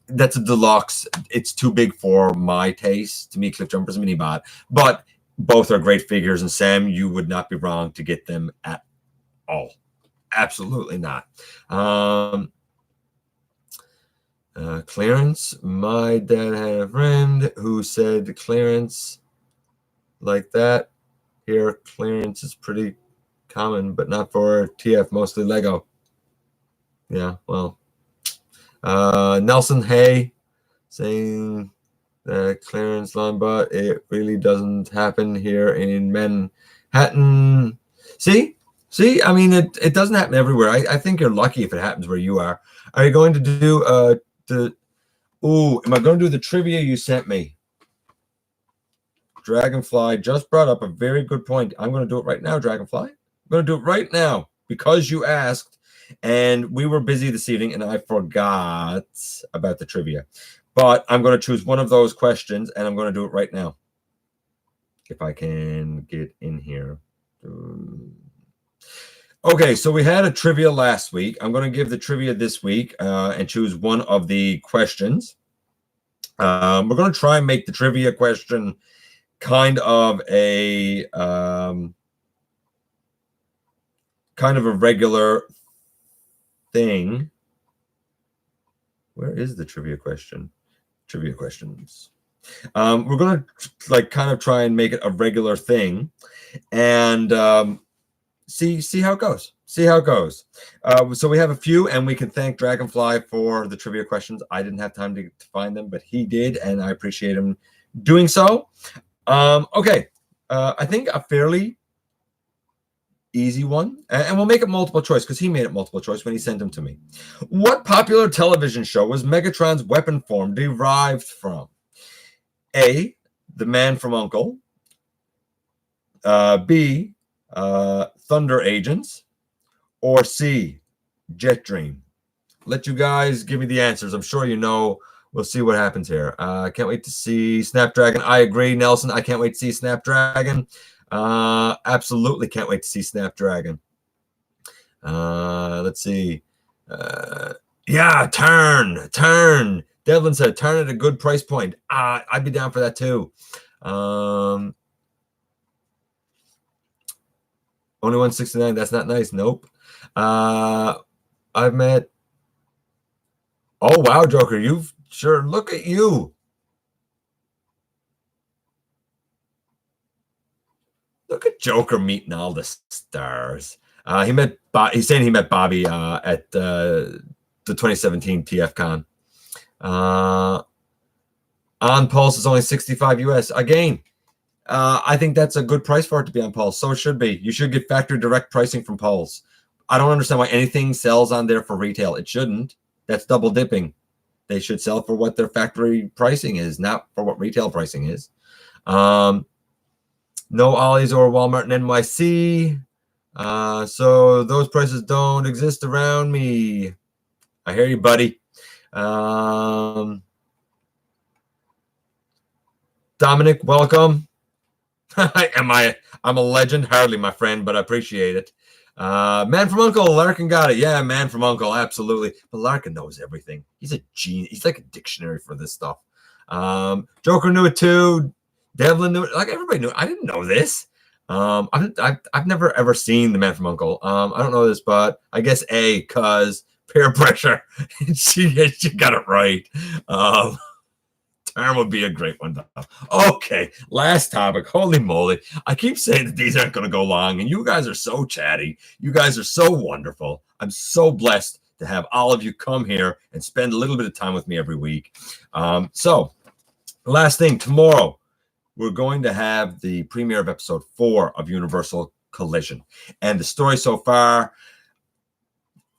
That's a deluxe. It's too big for my taste. To me, cliff jumpers mini bot, but both are great figures. And Sam, you would not be wrong to get them at all. Absolutely not. Clearance. My dad had a friend who said clearance like that. Here, clearance is pretty common, but not for TF, mostly Lego. Yeah, well. Nelson Hay saying that clearance line, but it really doesn't happen here in Manhattan. See? I mean, it doesn't happen everywhere. I think you're lucky if it happens where you are. Are you going to do am I going to do the trivia you sent me? Dragonfly just brought up a very good point. I'm going to do it right now, Dragonfly. I'm going to do it right now because you asked, and we were busy this evening, and I forgot about the trivia. But I'm going to choose one of those questions, and I'm going to do it right now. If I can get in here. Okay, so we had a trivia last week. I'm going to give the trivia this week and choose one of the questions. We're going to try and make the trivia question kind of a regular thing. Where is the trivia question? Trivia questions. We're going to kind of try and make it a regular thing, and see how it goes. So we have a few, and we can thank Dragonfly for the trivia questions. I didn't have time to find them, but he did, and I appreciate him doing so. Okay, I think a fairly easy one, and we'll make it multiple choice because he made it multiple choice when he sent them to me. What popular television show was Megatron's weapon form derived from? A, The Man from U.N.C.L.E. B, Thunder Agents, or C, Jet Dream? Let you guys give me the answers. I'm sure you know. We'll see what happens here. Can't wait to see Snapdragon. I agree, Nelson. I can't wait to see Snapdragon. Absolutely can't wait to see Snapdragon. Let's see. Yeah, turn. Devlin said turn at a good price point. I'd be down for that too. Only 169. That's not nice. Nope. I've met. Oh wow, Joker, you've sure look at you. Look at Joker meeting all the stars. He's saying he met Bobby at the 2017 TFCon. On Pulse is only 65 US. Again, I think that's a good price for it to be on Pulse. So it should be. You should get factory direct pricing from Pulse. I don't understand why anything sells on there for retail. It shouldn't. That's double dipping. They should sell for what their factory pricing is, not for what retail pricing is. No Ollie's or Walmart and NYC. So those prices don't exist around me. I hear you, buddy. Dominic, welcome. I'm a legend? Hardly, my friend, but I appreciate it. Man from U.N.C.L.E. Larkin got it. Yeah, Man from U.N.C.L.E. Absolutely. But Larkin knows everything. He's a genius. He's like a dictionary for this stuff. Joker knew it too. Devlin knew it. Like everybody knew it. I didn't know this. I've never ever seen the Man from U.N.C.L.E. I don't know this, but I guess A, because peer pressure. she got it right. Term would be a great one. Okay, last topic. Holy moly. I keep saying that these aren't going to go long, and you guys are so chatty. You guys are so wonderful. I'm so blessed to have all of you come here and spend a little bit of time with me every week. So, last thing, tomorrow, we're going to have the premiere of episode 4 of Universal Collision. And the story so far,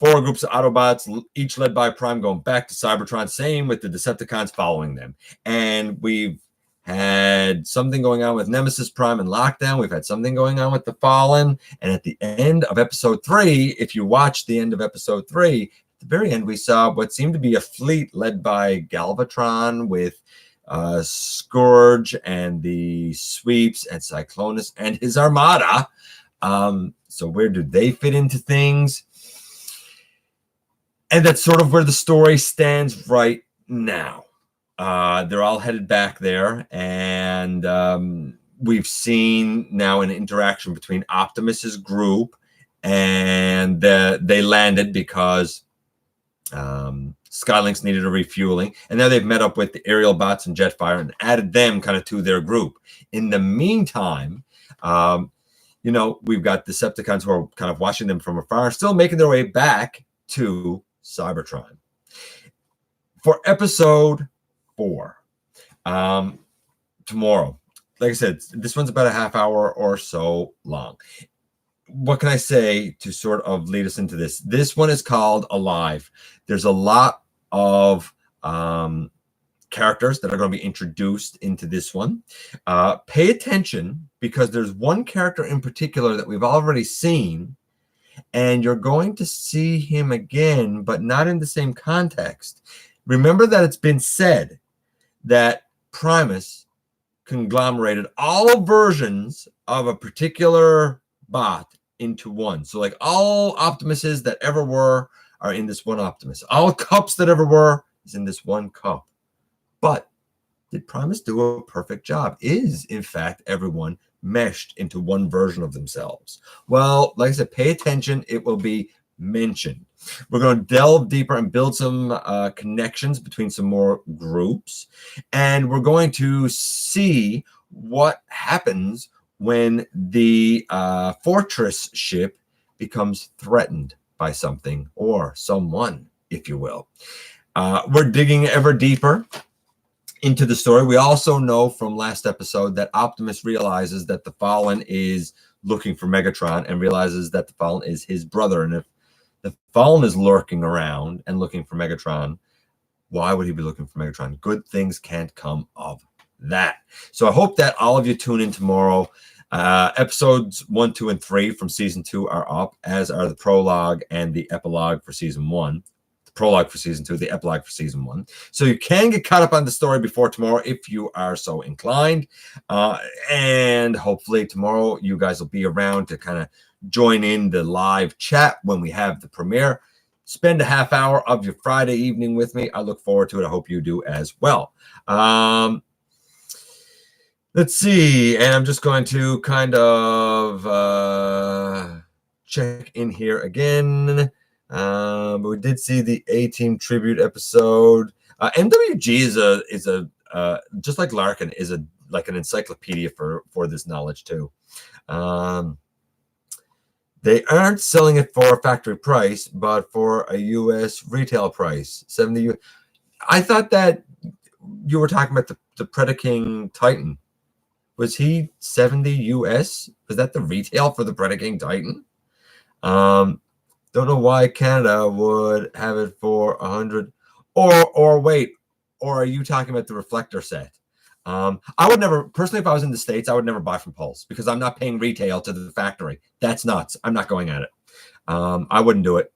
4 groups of Autobots, each led by Prime, going back to Cybertron, same with the Decepticons following them. And we've had something going on with Nemesis Prime and Lockdown. We've had something going on with the Fallen. And at the end of episode 3, if you watch the end of episode 3, at the very end, we saw what seemed to be a fleet led by Galvatron with Scourge and the Sweeps and Cyclonus and his armada. So where do they fit into things? And that's sort of where the story stands right now. They're all headed back there, and we've seen now an interaction between Optimus's group, and they landed because Skylinks needed a refueling, and now they've met up with the aerial bots and Jetfire and added them kind of to their group. In the meantime, we've got Decepticons who are kind of watching them from afar, still making their way back to Cybertron. For episode 4, tomorrow, like I said, this one's about a half hour or so long. What can I say to sort of lead us into this? This one is called Alive. There's a lot of characters that are going to be introduced into this one. Pay attention, because there's one character in particular that we've already seen, and you're going to see him again, but not in the same context. Remember that it's been said that Primus conglomerated all versions of a particular bot into one. So like all Optimuses that ever were are in this one Optimus. All cups that ever were is in this one cup. But did Primus do a perfect job? Is, in fact, everyone meshed into one version of themselves? Well, like I said, pay attention. It will be mentioned. We're going to delve deeper and build some connections between some more groups. And we're going to see what happens when the fortress ship becomes threatened by something or someone, if you will. We're digging ever deeper into the story. We also know from last episode that Optimus realizes that the Fallen is looking for Megatron and realizes that the Fallen is his brother. And if the Fallen is lurking around and looking for Megatron, why would he be looking for Megatron? Good things can't come of that. So I hope that all of you tune in tomorrow. Episodes 1, 2, and 3 from season 2 are up, as are the prologue and the epilogue for season 1. The prologue for season 2, the epilogue for season 1. So you can get caught up on the story before tomorrow if you are so inclined. And hopefully tomorrow you guys will be around to kind of join in the live chat when we have the premiere. Spend a half hour of your Friday evening with me. I look forward to it. I hope you do as well. Let's see. And I'm just going to kind of check in here again. But we did see the A-Team tribute episode. MWG is a just like Larkin is like an encyclopedia for this knowledge too. They aren't selling it for a factory price, but for a U.S. retail price, 70. I thought that you were talking about the Predaking Titan. Was he 70 US? Was that the retail for the Predaking Titan? Don't know why Canada would have it for 100. Or wait, or are you talking about the reflector set? I would never, personally, if I was in the States, I would never buy from Pulse because I'm not paying retail to the factory. That's nuts. I'm not going at it. I wouldn't do it.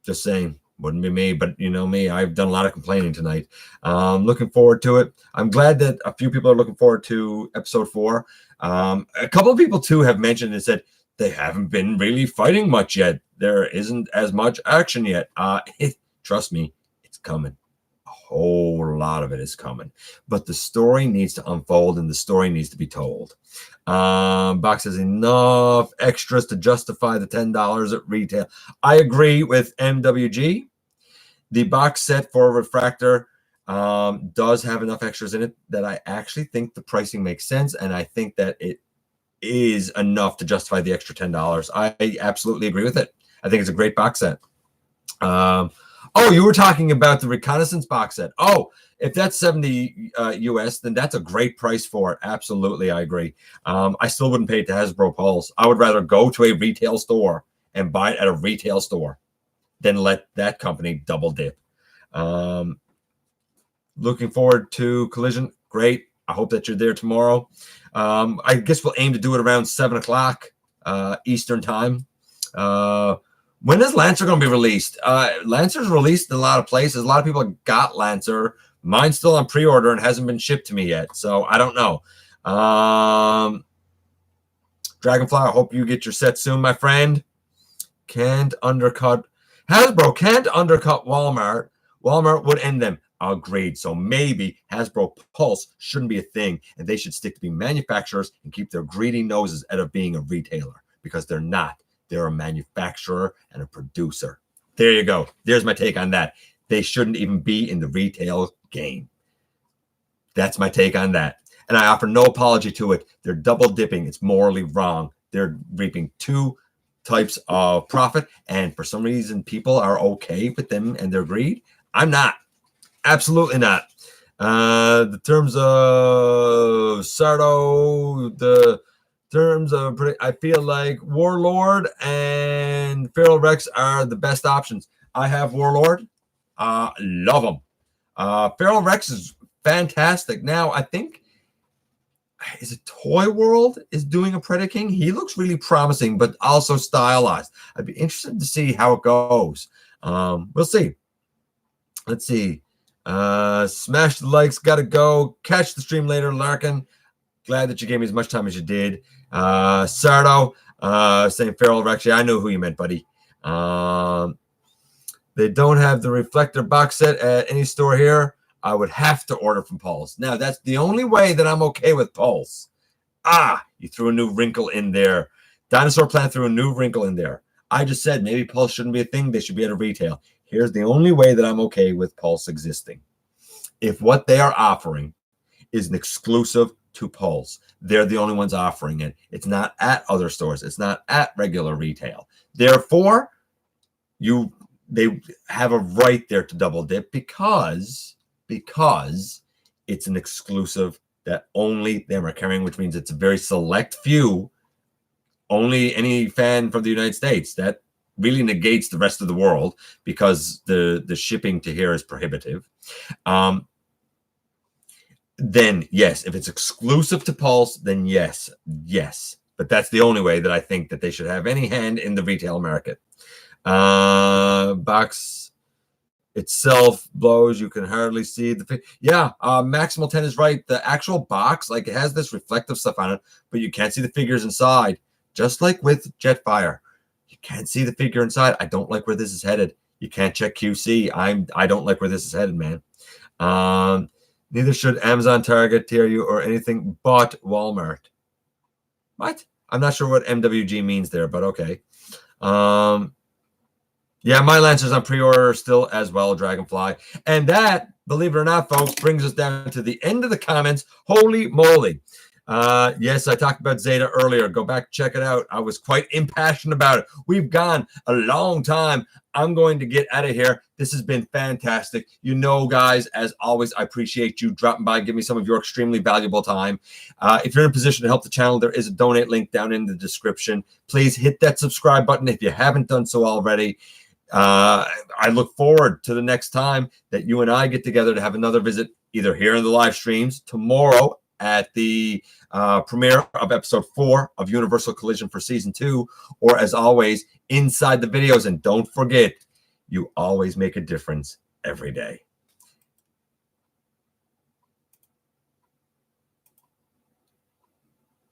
Just saying. Wouldn't be me, but you know me, I've done a lot of complaining tonight. Looking forward to it. I'm glad that a few people are looking forward to episode 4. A couple of people too have mentioned and said they haven't been really fighting much yet. There isn't as much action yet. Trust me, it's coming. A whole lot of it is coming. But the story needs to unfold and the story needs to be told. Box has enough extras to justify the $10 at retail. I agree with MWG. The box set for Refraktor does have enough extras in it that I actually think the pricing makes sense, and I think that it is enough to justify the extra $10. I absolutely agree with it. I think it's a great box set. Oh, you were talking about the reconnaissance box set. Oh, if that's 70 US, then that's a great price for it. Absolutely, I agree. I still wouldn't pay it to Hasbro Pulse. I would rather go to a retail store and buy it at a retail store than let that company double dip. Looking forward to Collision. Great. I hope that you're there tomorrow. I guess we'll aim to do it around 7 o'clock Eastern time. When is Lancer going to be released? Lancer's released in a lot of places. A lot of people got Lancer. Mine's still on pre-order and hasn't been shipped to me yet, so I don't know. Dragonfly, I hope you get your set soon, my friend. Can't undercut. Hasbro can't undercut Walmart. Walmart would end them. Agreed. So maybe Hasbro Pulse shouldn't be a thing, and they should stick to being manufacturers and keep their greedy noses out of being a retailer, because they're not. They're a manufacturer and a producer. There you go. There's my take on that. They shouldn't even be in the retail game. That's my take on that. And I offer no apology to it. They're double dipping. It's morally wrong. They're reaping two types of profit, and for some reason people are okay with them and their greed. I'm not. Absolutely not. The terms of Sardo, the terms of, I feel like Warlord and Feral Rex are the best options. I have Warlord. Love them. Feral Rex is fantastic. Now, I think, is it Toy World is doing a Predaking? He looks really promising, but also stylized. I'd be interested to see how it goes. We'll see. Let's see. Smash the likes. Gotta go. Catch the stream later, Larkin. Glad that you gave me as much time as you did. Sardo, saying Feral Rex. Yeah, I knew who you meant, buddy. They don't have the Refraktor box set at any store here. I would have to order from Pulse. Now, that's the only way that I'm okay with Pulse. You threw a new wrinkle in there. Dinosaur Plant threw a new wrinkle in there. I just said maybe Pulse shouldn't be a thing. They should be at a retail. Here's the only way that I'm okay with Pulse existing. If what they are offering is an exclusive to Pulse, they're the only ones offering it. It's not at other stores. It's not at regular retail. Therefore, they have a right there to double dip because it's an exclusive that only them are carrying, which means it's a very select few, only any fan from the United States. That really negates the rest of the world because the shipping to here is prohibitive. Then yes, if it's exclusive to Pulse, then yes. But that's the only way that I think that they should have any hand in the retail market. Box itself blows. You can hardly see the Maximal 10 is right. The actual box, like, it has this reflective stuff on it, but you can't see the figures inside. Just like with Jetfire, you can't see the figure inside. I don't like where this is headed. You can't check QC. I don't like where this is headed, man. Neither should Amazon, Target, TRU, or anything but Walmart. What? I'm not sure what MWG means there, but okay. Yeah, my Lancer's on pre-order still as well, Dragonfly. And that, believe it or not, folks, brings us down to the end of the comments. Holy moly. Yes, I talked about Zeta earlier. Go back, check it out. I was quite impassioned about it. We've gone a long time. I'm going to get out of here. This has been fantastic. You know, guys, as always, I appreciate you dropping by, give me some of your extremely valuable time. If you're in a position to help the channel, there is a donate link down in the description. Please hit that subscribe button if you haven't done so already. I look forward to the next time that you and I get together to have another visit, either here in the live streams, tomorrow at the premiere of episode 4 of Universal Collision for season 2, or as always, inside the videos. And don't forget, you always make a difference every day.